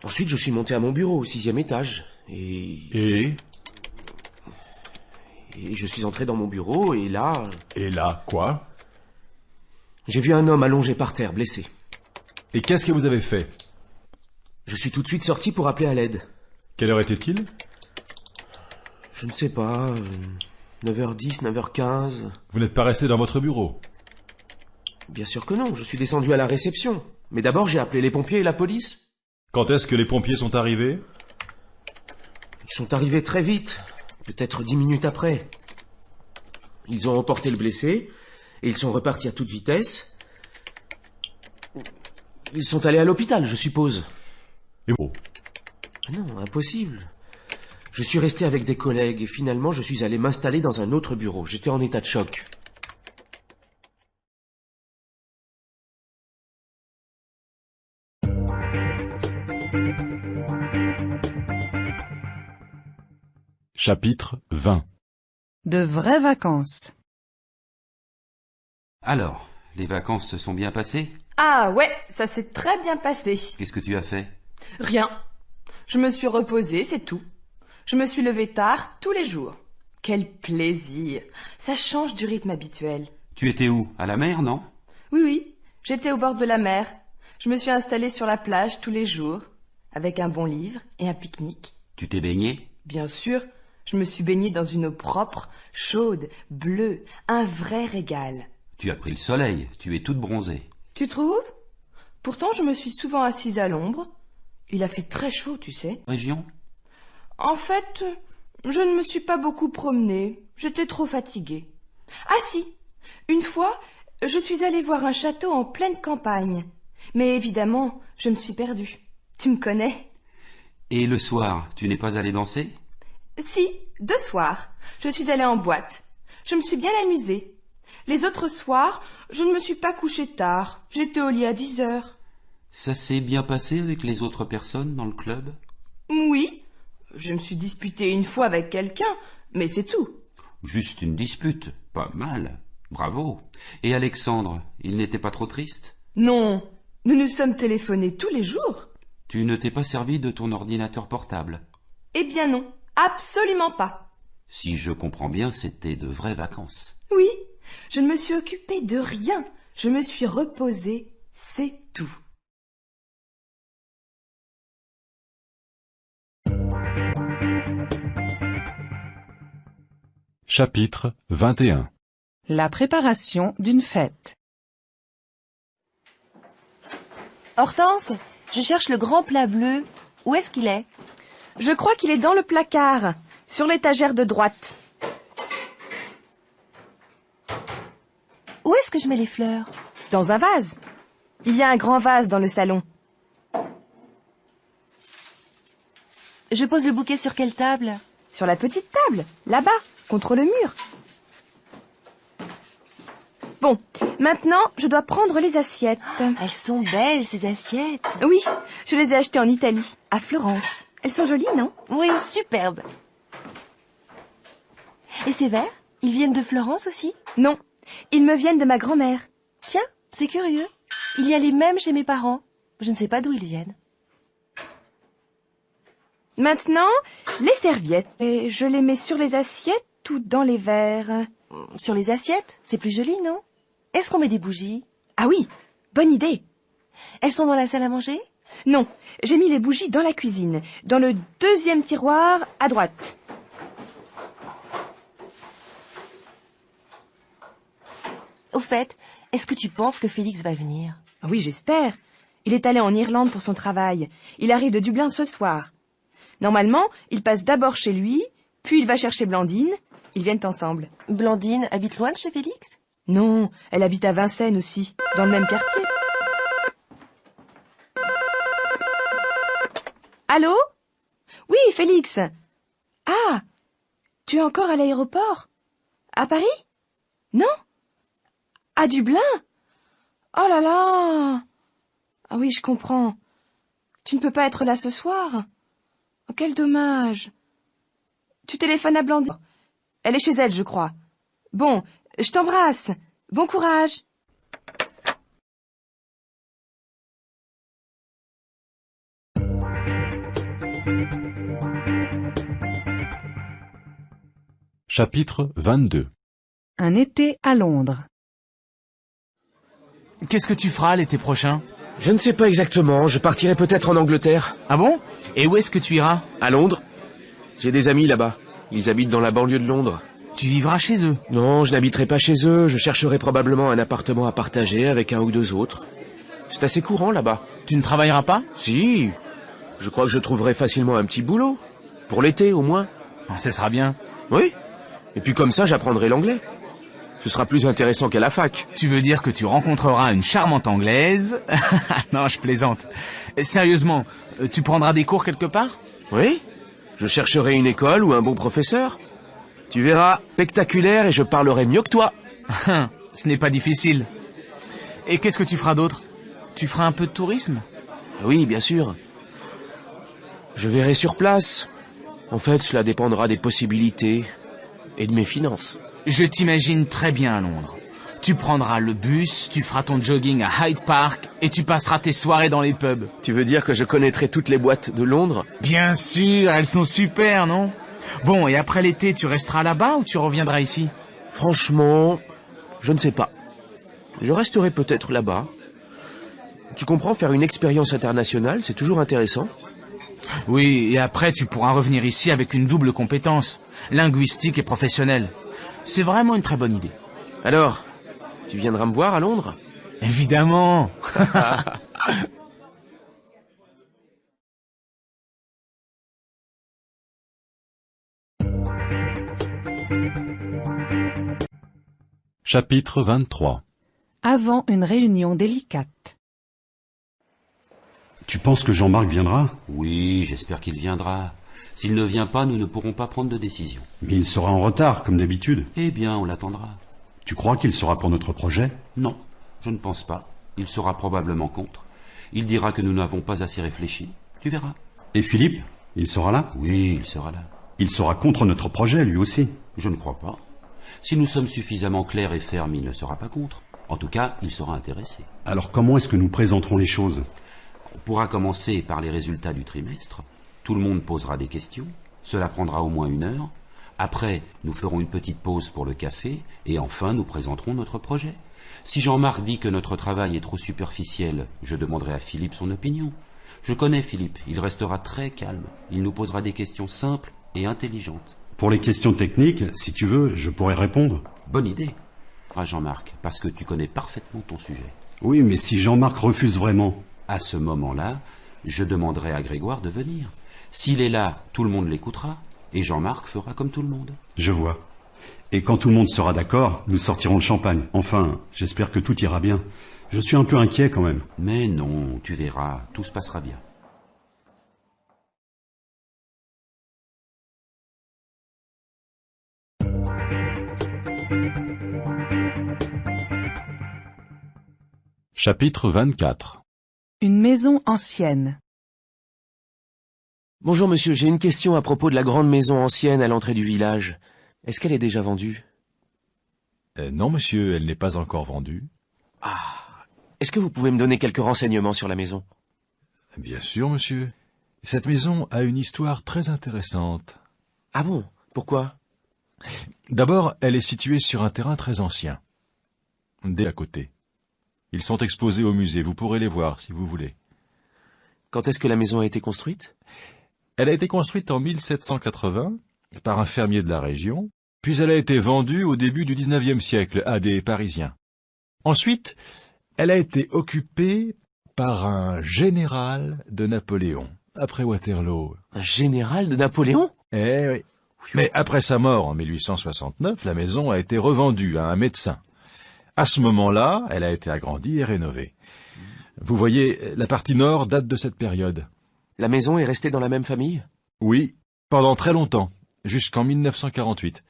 Ensuite, je suis monté à mon bureau au 6e étage. Et je suis entré dans mon bureau et là... Et là, quoi? J'ai vu un homme allongé par terre, blessé. Et qu'est-ce que vous avez fait? Je suis tout de suite sorti pour appeler à l'aide. Quelle heure était-il? Je ne sais pas... 9h10, 9h15... Vous n'êtes pas resté dans votre bureau? Bien sûr que non, je suis descendu à la réception. Mais d'abord, j'ai appelé les pompiers et la police. Quand est-ce que les pompiers sont arrivés? Ils sont arrivés très vite, peut-être 10 minutes après. Ils ont emporté le blessé, et ils sont repartis à toute vitesse. Ils sont allés à l'hôpital, je suppose. Et vous? Non, impossible. Je suis resté avec des collègues, et finalement, je suis allé m'installer dans un autre bureau. J'étais en état de choc. Chapitre 20. De vraies vacances. Alors, les vacances se sont bien passées? Ah ouais, ça s'est très bien passé. Qu'est-ce que tu as fait? Rien. Je me suis reposée, c'est tout. Je me suis levée tard tous les jours. Quel plaisir. Ça change du rythme habituel. Tu étais où? À la mer, non? Oui, j'étais au bord de la mer. Je me suis installée sur la plage tous les jours, avec un bon livre et un pique-nique. Tu t'es baigné? Bien sûr, je me suis baignée dans une eau propre, chaude, bleue, un vrai régal. Tu as pris le soleil, tu es toute bronzée. Tu trouves? Pourtant, je me suis souvent assise à l'ombre. Il a fait très chaud, tu sais. Région? En fait, je ne me suis pas beaucoup promenée. J'étais trop fatiguée. Ah si, une fois, je suis allée voir un château en pleine campagne. Mais évidemment, je me suis perdue. Tu me connais? Et le soir, tu n'es pas allé danser? Si, 2 soirs. Je suis allée en boîte. Je me suis bien amusée. Les autres soirs, je ne me suis pas couchée tard. J'étais au lit à 10 heures. Ça s'est bien passé avec les autres personnes dans le club? Oui, je me suis disputée une fois avec quelqu'un, mais c'est tout. Juste une dispute, pas mal. Bravo. Et Alexandre, il n'était pas trop triste? Non, nous nous sommes téléphonés tous les jours. Tu ne t'es pas servi de ton ordinateur portable? Eh bien non, absolument pas. Si je comprends bien, c'était de vraies vacances. Oui, je ne me suis occupée de rien. Je me suis reposée, c'est tout. Chapitre 21. La préparation d'une fête. Hortense, je cherche le grand plat bleu. Où est-ce qu'il est? Je crois qu'il est dans le placard, sur l'étagère de droite. Où est-ce que je mets les fleurs? Dans un vase. Il y a un grand vase dans le salon. Je pose le bouquet sur quelle table? Sur la petite table, là-bas, contre le mur. Bon, maintenant, je dois prendre les assiettes. Elles sont belles, ces assiettes. Oui, je les ai achetées en Italie, à Florence. Elles sont jolies, non? Oui, superbes. Et ces verres, ils viennent de Florence aussi? Non, ils me viennent de ma grand-mère. Tiens, c'est curieux. Il y a les mêmes chez mes parents. Je ne sais pas d'où ils viennent. Maintenant, les serviettes. Et je les mets sur les assiettes ou dans les verres? Sur les assiettes, c'est plus joli, non? Est-ce qu'on met des bougies? Ah oui, bonne idée. Elles sont dans la salle à manger? Non, j'ai mis les bougies dans la cuisine, dans le 2e tiroir à droite. Au fait, est-ce que tu penses que Félix va venir? Oui, j'espère. Il est allé en Irlande pour son travail. Il arrive de Dublin ce soir. Normalement, il passe d'abord chez lui, puis il va chercher Blandine. Ils viennent ensemble. Blandine habite loin de chez Félix? Non, elle habite à Vincennes aussi, dans le même quartier. Allô? Oui, Félix. Ah, tu es encore à l'aéroport? À Paris? Non? À Dublin? Oh là là! Ah oui, je comprends. Tu ne peux pas être là ce soir? Oh, quel dommage. Tu téléphones à Blandine. Elle est chez elle, je crois. Bon, je t'embrasse. Bon courage. Chapitre 22. Un été à Londres. Qu'est-ce que tu feras l'été prochain? Je ne sais pas exactement, je partirai peut-être en Angleterre. Ah bon? Et où est-ce que tu iras? À Londres. J'ai des amis là-bas. Ils habitent dans la banlieue de Londres. Tu vivras chez eux? Non, je n'habiterai pas chez eux, je chercherai probablement un appartement à partager avec un ou deux autres. C'est assez courant là-bas. Tu ne travailleras pas? Si, je crois que je trouverai facilement un petit boulot. Pour l'été au moins. Ce sera bien. Oui, et puis comme ça j'apprendrai l'anglais. Ce sera plus intéressant qu'à la fac. Tu veux dire que tu rencontreras une charmante Anglaise? Non, je plaisante. Sérieusement, tu prendras des cours quelque part? Oui, je chercherai une école ou un bon professeur. Tu verras, spectaculaire et je parlerai mieux que toi. Ce n'est pas difficile. Et qu'est-ce que tu feras d'autre? Tu feras un peu de tourisme? Oui, bien sûr. Je verrai sur place. En fait, cela dépendra des possibilités et de mes finances. Je t'imagine très bien à Londres. Tu prendras le bus, tu feras ton jogging à Hyde Park et tu passeras tes soirées dans les pubs. Tu veux dire que je connaîtrai toutes les boîtes de Londres? Bien sûr, elles sont super, non? Bon, et après l'été, tu resteras là-bas ou tu reviendras ici? Franchement, je ne sais pas. Je resterai peut-être là-bas. Tu comprends, faire une expérience internationale, c'est toujours intéressant. Oui, et après tu pourras revenir ici avec une double compétence, linguistique et professionnelle. C'est vraiment une très bonne idée. Alors, tu viendras me voir à Londres? Évidemment. Chapitre 23. Avant une réunion délicate. Tu penses que Jean-Marc viendra? Oui, j'espère qu'il viendra. S'il ne vient pas, nous ne pourrons pas prendre de décision. Mais il sera en retard, comme d'habitude. Eh bien, on l'attendra. Tu crois qu'il sera pour notre projet? Non, je ne pense pas. Il sera probablement contre. Il dira que nous n'avons pas assez réfléchi. Tu verras. Et Philippe? Il sera là? Oui, il sera là. Il sera contre notre projet, lui aussi. Je ne crois pas. Si nous sommes suffisamment clairs et fermes, il ne sera pas contre. En tout cas, il sera intéressé. Alors comment est-ce que nous présenterons les choses? On pourra commencer par les résultats du trimestre. Tout le monde posera des questions. Cela prendra au moins 1 heure. Après, nous ferons une petite pause pour le café. Et enfin, nous présenterons notre projet. Si Jean-Marc dit que notre travail est trop superficiel, je demanderai à Philippe son opinion. Je connais Philippe, il restera très calme. Il nous posera des questions simples et intelligentes. Pour les questions techniques, si tu veux, je pourrais répondre. Bonne idée, Jean-Marc, parce que tu connais parfaitement ton sujet. Oui, mais si Jean-Marc refuse vraiment? À ce moment-là, je demanderai à Grégoire de venir. S'il est là, tout le monde l'écoutera, et Jean-Marc fera comme tout le monde. Je vois. Et quand tout le monde sera d'accord, nous sortirons le champagne. Enfin, j'espère que tout ira bien. Je suis un peu inquiet quand même. Mais non, tu verras, tout se passera bien. Chapitre 24. Une maison ancienne. Bonjour monsieur, j'ai une question à propos de la grande maison ancienne à l'entrée du village. Est-ce qu'elle est déjà vendue? Non, monsieur, elle n'est pas encore vendue. Ah, est-ce que vous pouvez me donner quelques renseignements sur la maison? Bien sûr, monsieur. Cette maison a une histoire très intéressante. Ah bon? Pourquoi? D'abord, elle est située sur un terrain très ancien. Dès à côté. Ils sont exposés au musée, vous pourrez les voir si vous voulez. Quand est-ce que la maison a été construite? Elle a été construite en 1780 par un fermier de la région, puis elle a été vendue au début du XIXe siècle à des Parisiens. Ensuite, elle a été occupée par un général de Napoléon, après Waterloo. Un général de Napoléon? Eh oui. Mais après sa mort en 1869, la maison a été revendue à un médecin. À ce moment-là, elle a été agrandie et rénovée. Vous voyez, la partie nord date de cette période. La maison est restée dans la même famille? Oui, pendant très longtemps, jusqu'en 1948.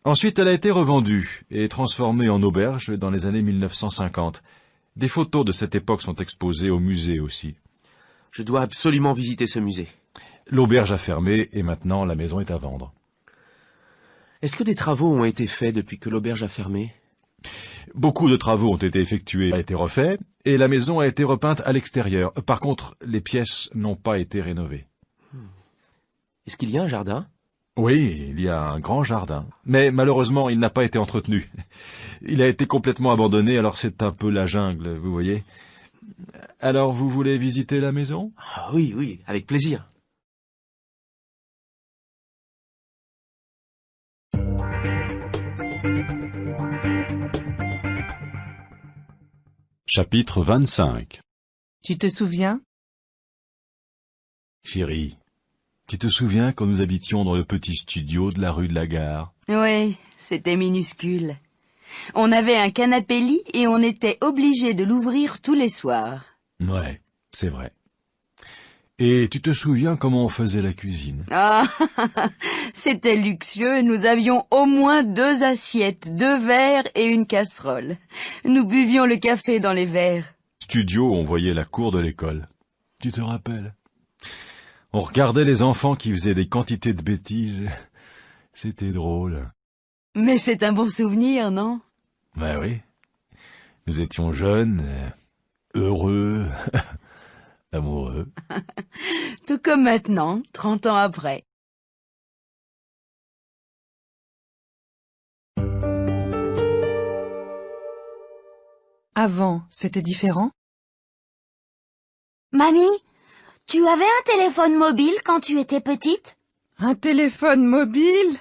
Ensuite, elle a été revendue et transformée en auberge dans les années 1950. Des photos de cette époque sont exposées au musée aussi. Je dois absolument visiter ce musée. L'auberge a fermé et maintenant la maison est à vendre. Est-ce que des travaux ont été faits depuis que l'auberge a fermé? Beaucoup de travaux ont été effectués, a été refait, et la maison a été repeinte à l'extérieur. Par contre, les pièces n'ont pas été rénovées. Est-ce qu'il y a un jardin? Oui, il y a un grand jardin. Mais malheureusement, il n'a pas été entretenu. Il a été complètement abandonné, alors c'est un peu la jungle, vous voyez. Alors, vous voulez visiter la maison? Ah oui, oui, avec plaisir. Chapitre 25. Tu te souviens? Chérie, tu te souviens quand nous habitions dans le petit studio de la rue de la Gare? Oui, c'était minuscule. On avait un canapé lit et on était obligé de l'ouvrir tous les soirs. Ouais, c'est vrai. Et tu te souviens comment on faisait la cuisine? Ah, c'était luxueux. Nous avions au moins 2 assiettes, 2 verres et une casserole. Nous buvions le café dans les verres. Studio, on voyait la cour de l'école. Tu te rappelles? On regardait les enfants qui faisaient des quantités de bêtises. C'était drôle. Mais c'est un bon souvenir, non? Ben oui. Nous étions jeunes, heureux, amoureux. Tout comme maintenant, 30 ans après. Avant, c'était différent? Mamie, tu avais un téléphone mobile quand tu étais petite? Un téléphone mobile?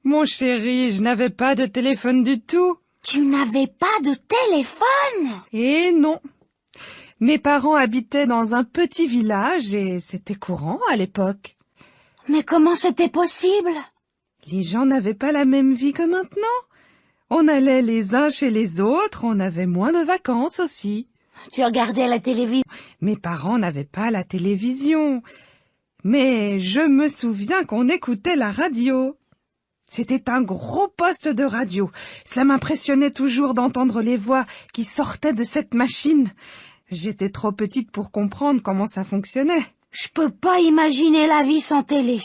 Mon chéri, je n'avais pas de téléphone du tout. Tu n'avais pas de téléphone? Eh non. Mes parents habitaient dans un petit village et c'était courant à l'époque. Mais comment c'était possible? Les gens n'avaient pas la même vie que maintenant. On allait les uns chez les autres, on avait moins de vacances aussi. Tu regardais la télévision? Mes parents n'avaient pas la télévision. Mais je me souviens qu'on écoutait la radio. C'était un gros poste de radio. Cela m'impressionnait toujours d'entendre les voix qui sortaient de cette machine. J'étais trop petite pour comprendre comment ça fonctionnait. Je peux pas imaginer la vie sans télé.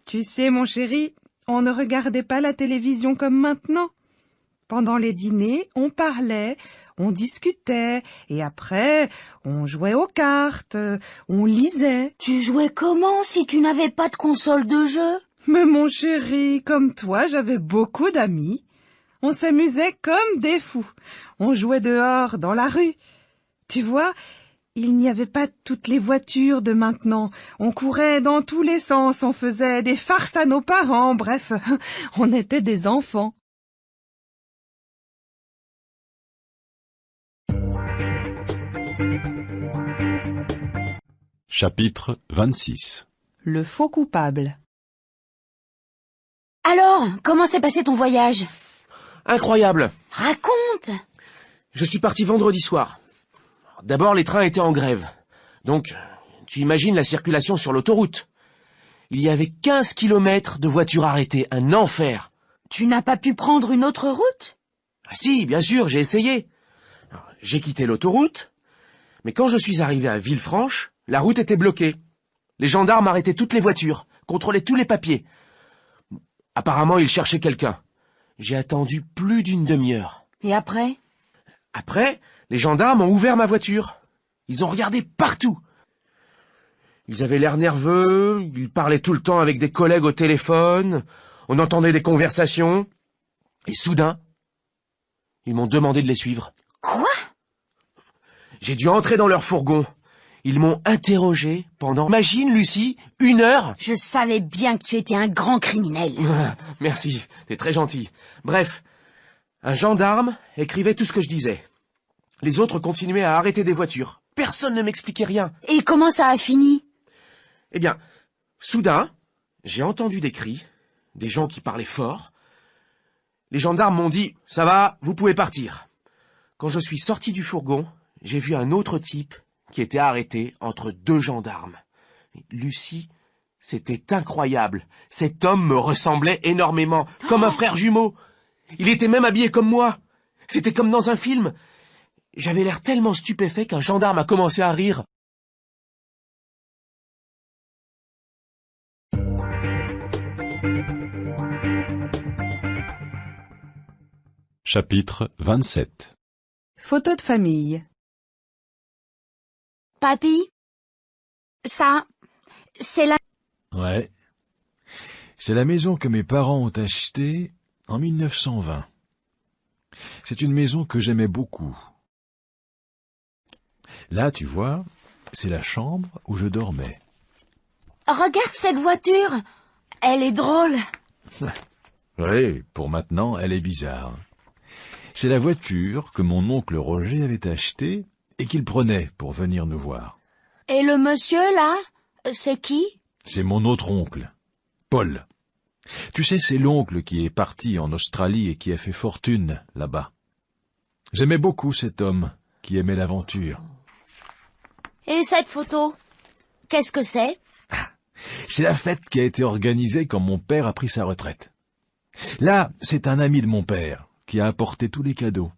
Tu sais, mon chéri, on ne regardait pas la télévision comme maintenant. Pendant les dîners, on parlait, on discutait, et après, on jouait aux cartes, on lisait. Tu jouais comment si tu n'avais pas de console de jeu? Mais mon chéri, comme toi, j'avais beaucoup d'amis. On s'amusait comme des fous. On jouait dehors, dans la rue. Tu vois, il n'y avait pas toutes les voitures de maintenant. On courait dans tous les sens, on faisait des farces à nos parents, bref, on était des enfants. Chapitre 26. Le faux coupable. Alors, comment s'est passé ton voyage? Incroyable. Raconte. Je suis parti vendredi soir. D'abord, les trains étaient en grève. Donc, tu imagines la circulation sur l'autoroute. Il y avait 15 kilomètres de voitures arrêtées, un enfer. Tu n'as pas pu prendre une autre route? Ah si, bien sûr, j'ai essayé. Alors, j'ai quitté l'autoroute, mais quand je suis arrivé à Villefranche, la route était bloquée. Les gendarmes arrêtaient toutes les voitures, contrôlaient tous les papiers. Apparemment, ils cherchaient quelqu'un. J'ai attendu plus d'une demi-heure. Et après? Après, les gendarmes ont ouvert ma voiture. Ils ont regardé partout. Ils avaient l'air nerveux, ils parlaient tout le temps avec des collègues au téléphone, on entendait des conversations, et soudain, ils m'ont demandé de les suivre. Quoi? J'ai dû entrer dans leur fourgon. Ils m'ont interrogé pendant, imagine, Lucie, 1 heure. Je savais bien que tu étais un grand criminel. Merci, t'es très gentil. Bref, un gendarme écrivait tout ce que je disais. Les autres continuaient à arrêter des voitures. Personne ne m'expliquait rien. Et comment ça a fini? Eh bien, soudain, j'ai entendu des cris, des gens qui parlaient fort. Les gendarmes m'ont dit « Ça va, vous pouvez partir ». Quand je suis sorti du fourgon, j'ai vu un autre type qui était arrêté entre 2 gendarmes. Lucie, c'était incroyable. Cet homme me ressemblait énormément, comme un frère jumeau. Il était même habillé comme moi. C'était comme dans un film. J'avais l'air tellement stupéfait qu'un gendarme a commencé à rire. Chapitre 27. Photo de famille. Papy, ça, c'est la... Ouais. C'est la maison que mes parents ont achetée en 1920. C'est une maison que j'aimais beaucoup. Là, tu vois, c'est la chambre où je dormais. Regarde cette voiture. Elle est drôle. Oui, pour maintenant, elle est bizarre. C'est la voiture que mon oncle Roger avait achetée et qu'il prenait pour venir nous voir. Et le monsieur, là, c'est qui? C'est mon autre oncle, Paul. Tu sais, c'est l'oncle qui est parti en Australie et qui a fait fortune là-bas. J'aimais beaucoup cet homme qui aimait l'aventure. Et cette photo, qu'est-ce que c'est? C'est la fête qui a été organisée quand mon père a pris sa retraite. Là, c'est un ami de mon père qui a apporté tous les cadeaux.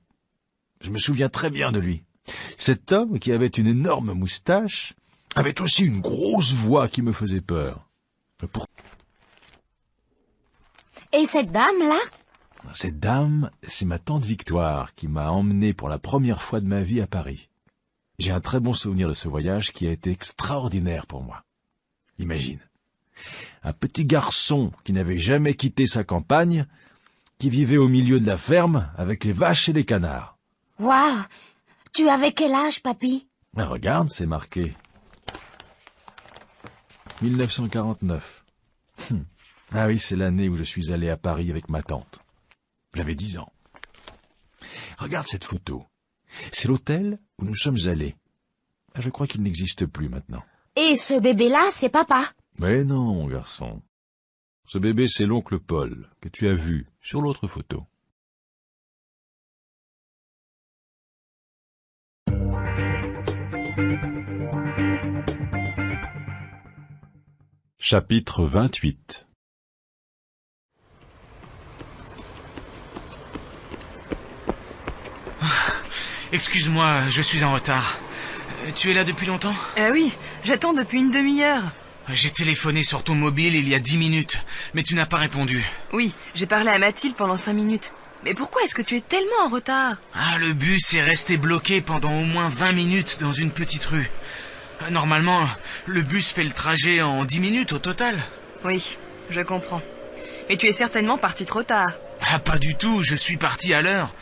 Je me souviens très bien de lui. Cet homme qui avait une énorme moustache avait aussi une grosse voix qui me faisait peur. Et cette dame-là? Cette dame, c'est ma tante Victoire qui m'a emmené pour la première fois de ma vie à Paris. J'ai un très bon souvenir de ce voyage qui a été extraordinaire pour moi. Imagine, un petit garçon qui n'avait jamais quitté sa campagne, qui vivait au milieu de la ferme avec les vaches et les canards. Waouh! Tu avais quel âge, papy? Ah, regarde, c'est marqué. 1949. Ah oui, c'est l'année où je suis allé à Paris avec ma tante. J'avais 10 ans. Regarde cette photo. C'est l'hôtel où nous sommes allés. Ah, je crois qu'il n'existe plus maintenant. Et ce bébé-là, c'est papa? Mais non, mon garçon. Ce bébé, c'est l'oncle Paul, que tu as vu sur l'autre photo. Chapitre 28. Excuse-moi, je suis en retard. Tu es là depuis longtemps? Oui, j'attends depuis une demi-heure. J'ai téléphoné sur ton mobile il y a 10 minutes, mais tu n'as pas répondu. Oui, j'ai parlé à Mathilde pendant 5 minutes. Mais pourquoi est-ce que tu es tellement en retard? Ah, le bus est resté bloqué pendant au moins 20 minutes dans une petite rue. Normalement, le bus fait le trajet en 10 minutes au total. Oui, je comprends. Mais tu es certainement parti trop tard. Ah, pas du tout, je suis parti à l'heure.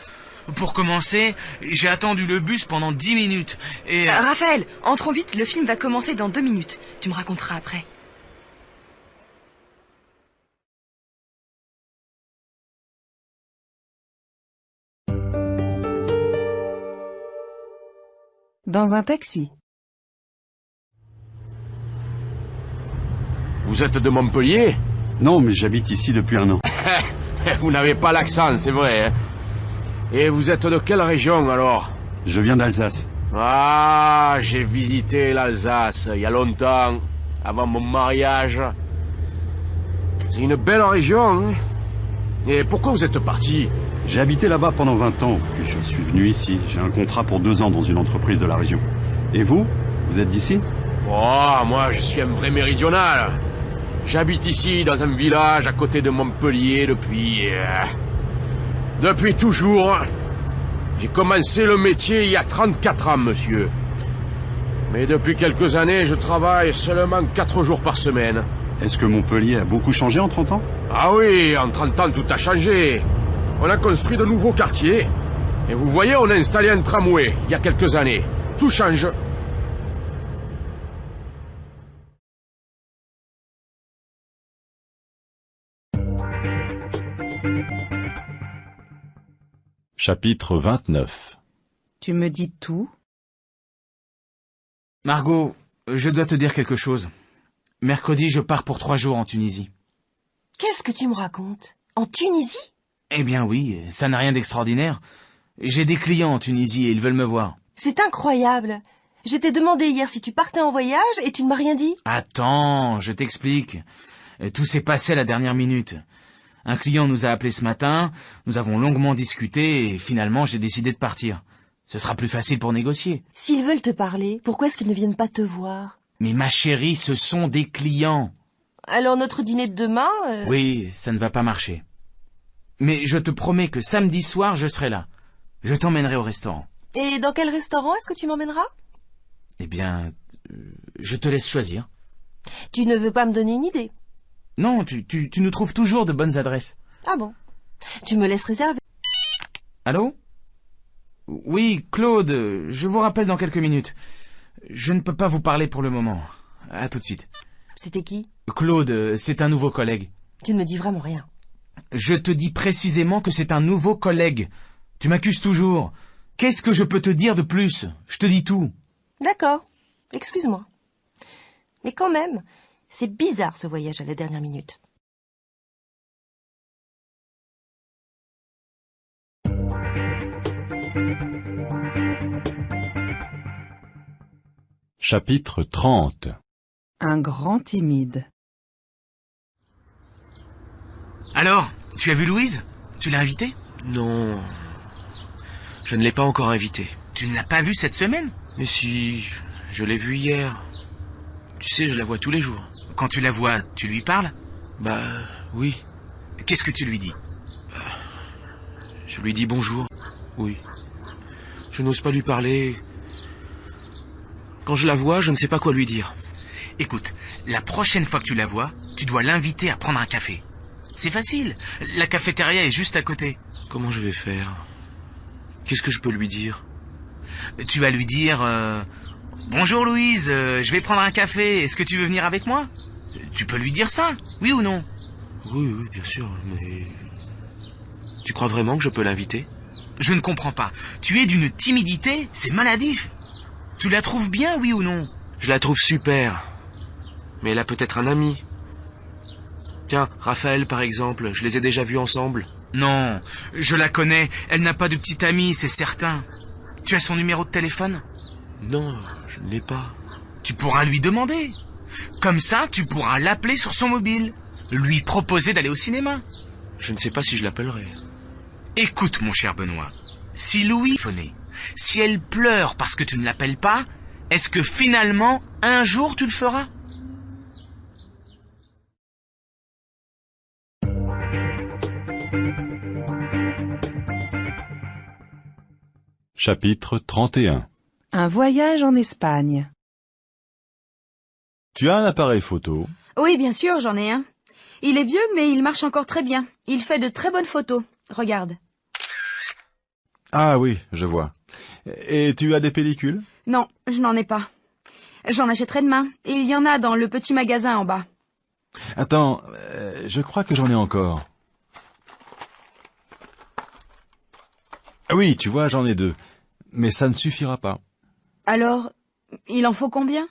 Pour commencer, j'ai attendu le bus pendant 10 minutes et... Raphaël, entrons vite, le film va commencer dans 2 minutes. Tu me raconteras après. Dans un taxi. Vous êtes de Montpellier? Non, mais j'habite ici depuis 1 an. Vous n'avez pas l'accent, c'est vrai, hein? Et vous êtes de quelle région, alors? Je viens d'Alsace. Ah, j'ai visité l'Alsace il y a longtemps, avant mon mariage. C'est une belle région, hein? Et pourquoi vous êtes parti? J'ai habité là-bas pendant 20 ans, puis je suis venu ici. J'ai un contrat pour 2 ans dans une entreprise de la région. Et vous? Vous êtes d'ici? Oh, moi, je suis un vrai méridional. J'habite ici, dans un village à côté de Montpellier depuis toujours. J'ai commencé le métier il y a 34 ans, monsieur. Mais depuis quelques années, je travaille seulement 4 jours par semaine. Est-ce que Montpellier a beaucoup changé en 30 ans? Ah oui, en 30 ans, tout a changé. On a construit de nouveaux quartiers. Et vous voyez, on a installé un tramway il y a quelques années. Tout change. Chapitre 29. Tu me dis tout? Margot, je dois te dire quelque chose. Mercredi, je pars pour 3 jours en Tunisie. Qu'est-ce que tu me racontes? En Tunisie? Eh bien oui, ça n'a rien d'extraordinaire. J'ai des clients en Tunisie et ils veulent me voir. C'est incroyable. Je t'ai demandé hier si tu partais en voyage et tu ne m'as rien dit. Attends, je t'explique. Tout s'est passé à la dernière minute. Un client nous a appelé ce matin, nous avons longuement discuté et finalement j'ai décidé de partir. Ce sera plus facile pour négocier. S'ils veulent te parler, pourquoi est-ce qu'ils ne viennent pas te voir? Mais ma chérie, ce sont des clients. Alors notre dîner de demain... Oui, ça ne va pas marcher. Mais je te promets que samedi soir, je serai là. Je t'emmènerai au restaurant. Et dans quel restaurant est-ce que tu m'emmèneras? Eh bien, je te laisse choisir. Tu ne veux pas me donner une idée? Non, tu nous trouves toujours de bonnes adresses. Ah bon? Tu me laisses réserver. Allô? Oui, Claude, je vous rappelle dans quelques minutes. Je ne peux pas vous parler pour le moment. À tout de suite. C'était qui? Claude, c'est un nouveau collègue. Tu ne me dis vraiment rien. Je te dis précisément que c'est un nouveau collègue. Tu m'accuses toujours. Qu'est-ce que je peux te dire de plus? Je te dis tout. D'accord. Excuse-moi. Mais quand même, c'est bizarre ce voyage à la dernière minute. Chapitre 30. Un grand timide. Alors, tu as vu Louise? Tu l'as invitée? Non, je ne l'ai pas encore invitée. Tu ne l'as pas vue cette semaine? Mais si, je l'ai vue hier. Tu sais, je la vois tous les jours. Quand tu la vois, tu lui parles? Bah, oui. Qu'est-ce que tu lui dis? Je lui dis bonjour. Oui. Je n'ose pas lui parler. Quand je la vois, je ne sais pas quoi lui dire. Écoute, la prochaine fois que tu la vois, tu dois l'inviter à prendre un café. C'est facile, la cafétéria est juste à côté. Comment je vais faire? Qu'est-ce que je peux lui dire? Tu vas lui dire bonjour Louise, je vais prendre un café, est-ce que tu veux venir avec moi? Tu peux lui dire ça, oui ou non? Oui, bien sûr, mais... Tu crois vraiment que je peux l'inviter? Je ne comprends pas. Tu es d'une timidité, c'est maladif. Tu la trouves bien, oui ou non? Je la trouve super. Mais elle a peut-être un ami. Tiens, Raphaël par exemple, je les ai déjà vus ensemble. Non, je la connais, elle n'a pas de petit ami, c'est certain. Tu as son numéro de téléphone? Non, je ne l'ai pas. Tu pourras lui demander. Comme ça, tu pourras l'appeler sur son mobile. Lui proposer d'aller au cinéma. Je ne sais pas si je l'appellerai. Écoute, mon cher Benoît, si Louis phonait, si elle pleure parce que tu ne l'appelles pas, est-ce que finalement, un jour, tu le feras? Chapitre 31. Un voyage en Espagne. Tu as un appareil photo? Oui, bien sûr, j'en ai un. Il est vieux, mais il marche encore très bien. Il fait de très bonnes photos. Regarde. Ah oui, je vois. Et tu as des pellicules? Non, je n'en ai pas. J'en achèterai demain. Et il y en a dans le petit magasin en bas. Attends, je crois que j'en ai encore. Ah oui, tu vois, j'en ai 2. Mais ça ne suffira pas. Alors, il en faut combien?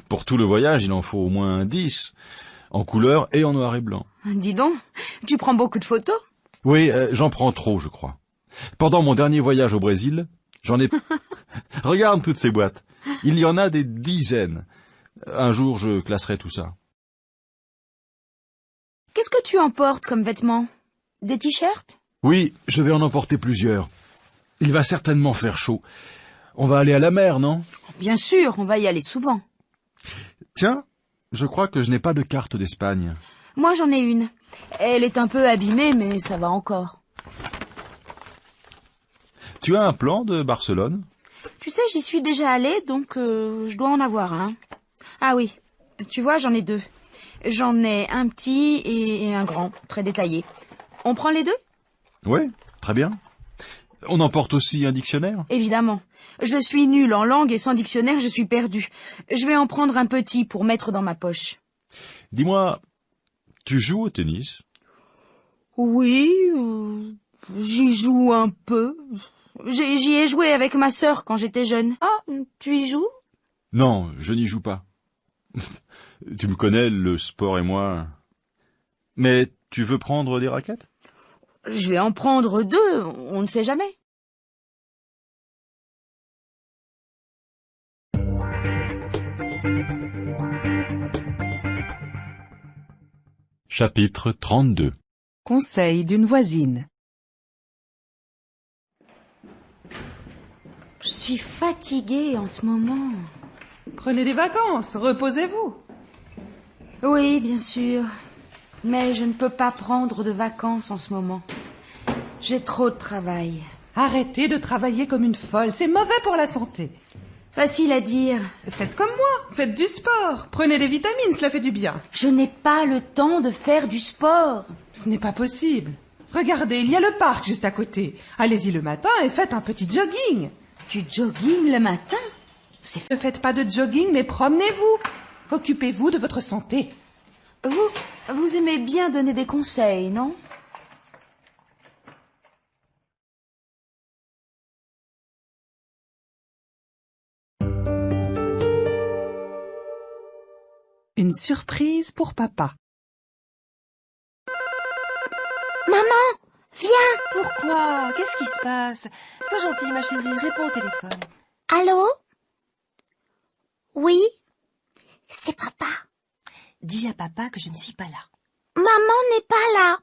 Pour tout le voyage, il en faut au moins 10. En couleur et en noir et blanc. Dis donc, tu prends beaucoup de photos? Oui, j'en prends trop, je crois. Pendant mon dernier voyage au Brésil, j'en ai... Regarde toutes ces boîtes. Il y en a des dizaines. Un jour, je classerai tout ça. Qu'est-ce que tu emportes comme vêtements? Des t-shirts? Oui, je vais en emporter plusieurs. Il va certainement faire chaud. On va aller à la mer, non? Bien sûr, on va y aller souvent. Tiens, je crois que je n'ai pas de carte d'Espagne. Moi, j'en ai une. Elle est un peu abîmée, mais ça va encore. Tu as un plan de Barcelone? Tu sais, j'y suis déjà allée, donc je dois en avoir un. Ah oui, tu vois, j'en ai 2. J'en ai un petit et un grand, très détaillé. On prend les 2? Oui, très bien. On emporte aussi un dictionnaire? Évidemment. Je suis nulle en langue et sans dictionnaire, je suis perdue. Je vais en prendre un petit pour mettre dans ma poche. Dis-moi, tu joues au tennis? Oui, j'y joue un peu. J'y ai joué avec ma sœur quand j'étais jeune. Ah, tu y joues? Non, je n'y joue pas. Tu me connais, le sport et moi. Mais tu veux prendre des raquettes? Je vais en prendre 2, on ne sait jamais. Chapitre 32. Conseil d'une voisine. Je suis fatiguée en ce moment. Prenez des vacances, reposez-vous. Oui, bien sûr. Mais je ne peux pas prendre de vacances en ce moment. J'ai trop de travail. Arrêtez de travailler comme une folle, c'est mauvais pour la santé. Facile à dire. Faites comme moi, faites du sport. Prenez des vitamines, cela fait du bien. Je n'ai pas le temps de faire du sport. Ce n'est pas possible. Regardez, il y a le parc juste à côté. Allez-y le matin et faites un petit jogging. Du jogging le matin? Ne faites pas de jogging, mais promenez-vous. Occupez-vous de votre santé. Vous aimez bien donner des conseils, non? Une surprise pour papa. Maman, viens! Pourquoi? Qu'est-ce qui se passe? Sois gentille, ma chérie, réponds au téléphone. Allô? Oui? C'est papa. Dis à papa que je ne suis pas là. Maman n'est pas là.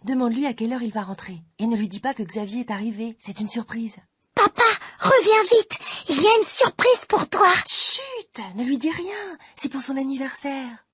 Demande-lui à quelle heure il va rentrer. Et ne lui dis pas que Xavier est arrivé. C'est une surprise. Papa, reviens vite. Il y a une surprise pour toi. Chut! ne lui dis rien. C'est pour son anniversaire.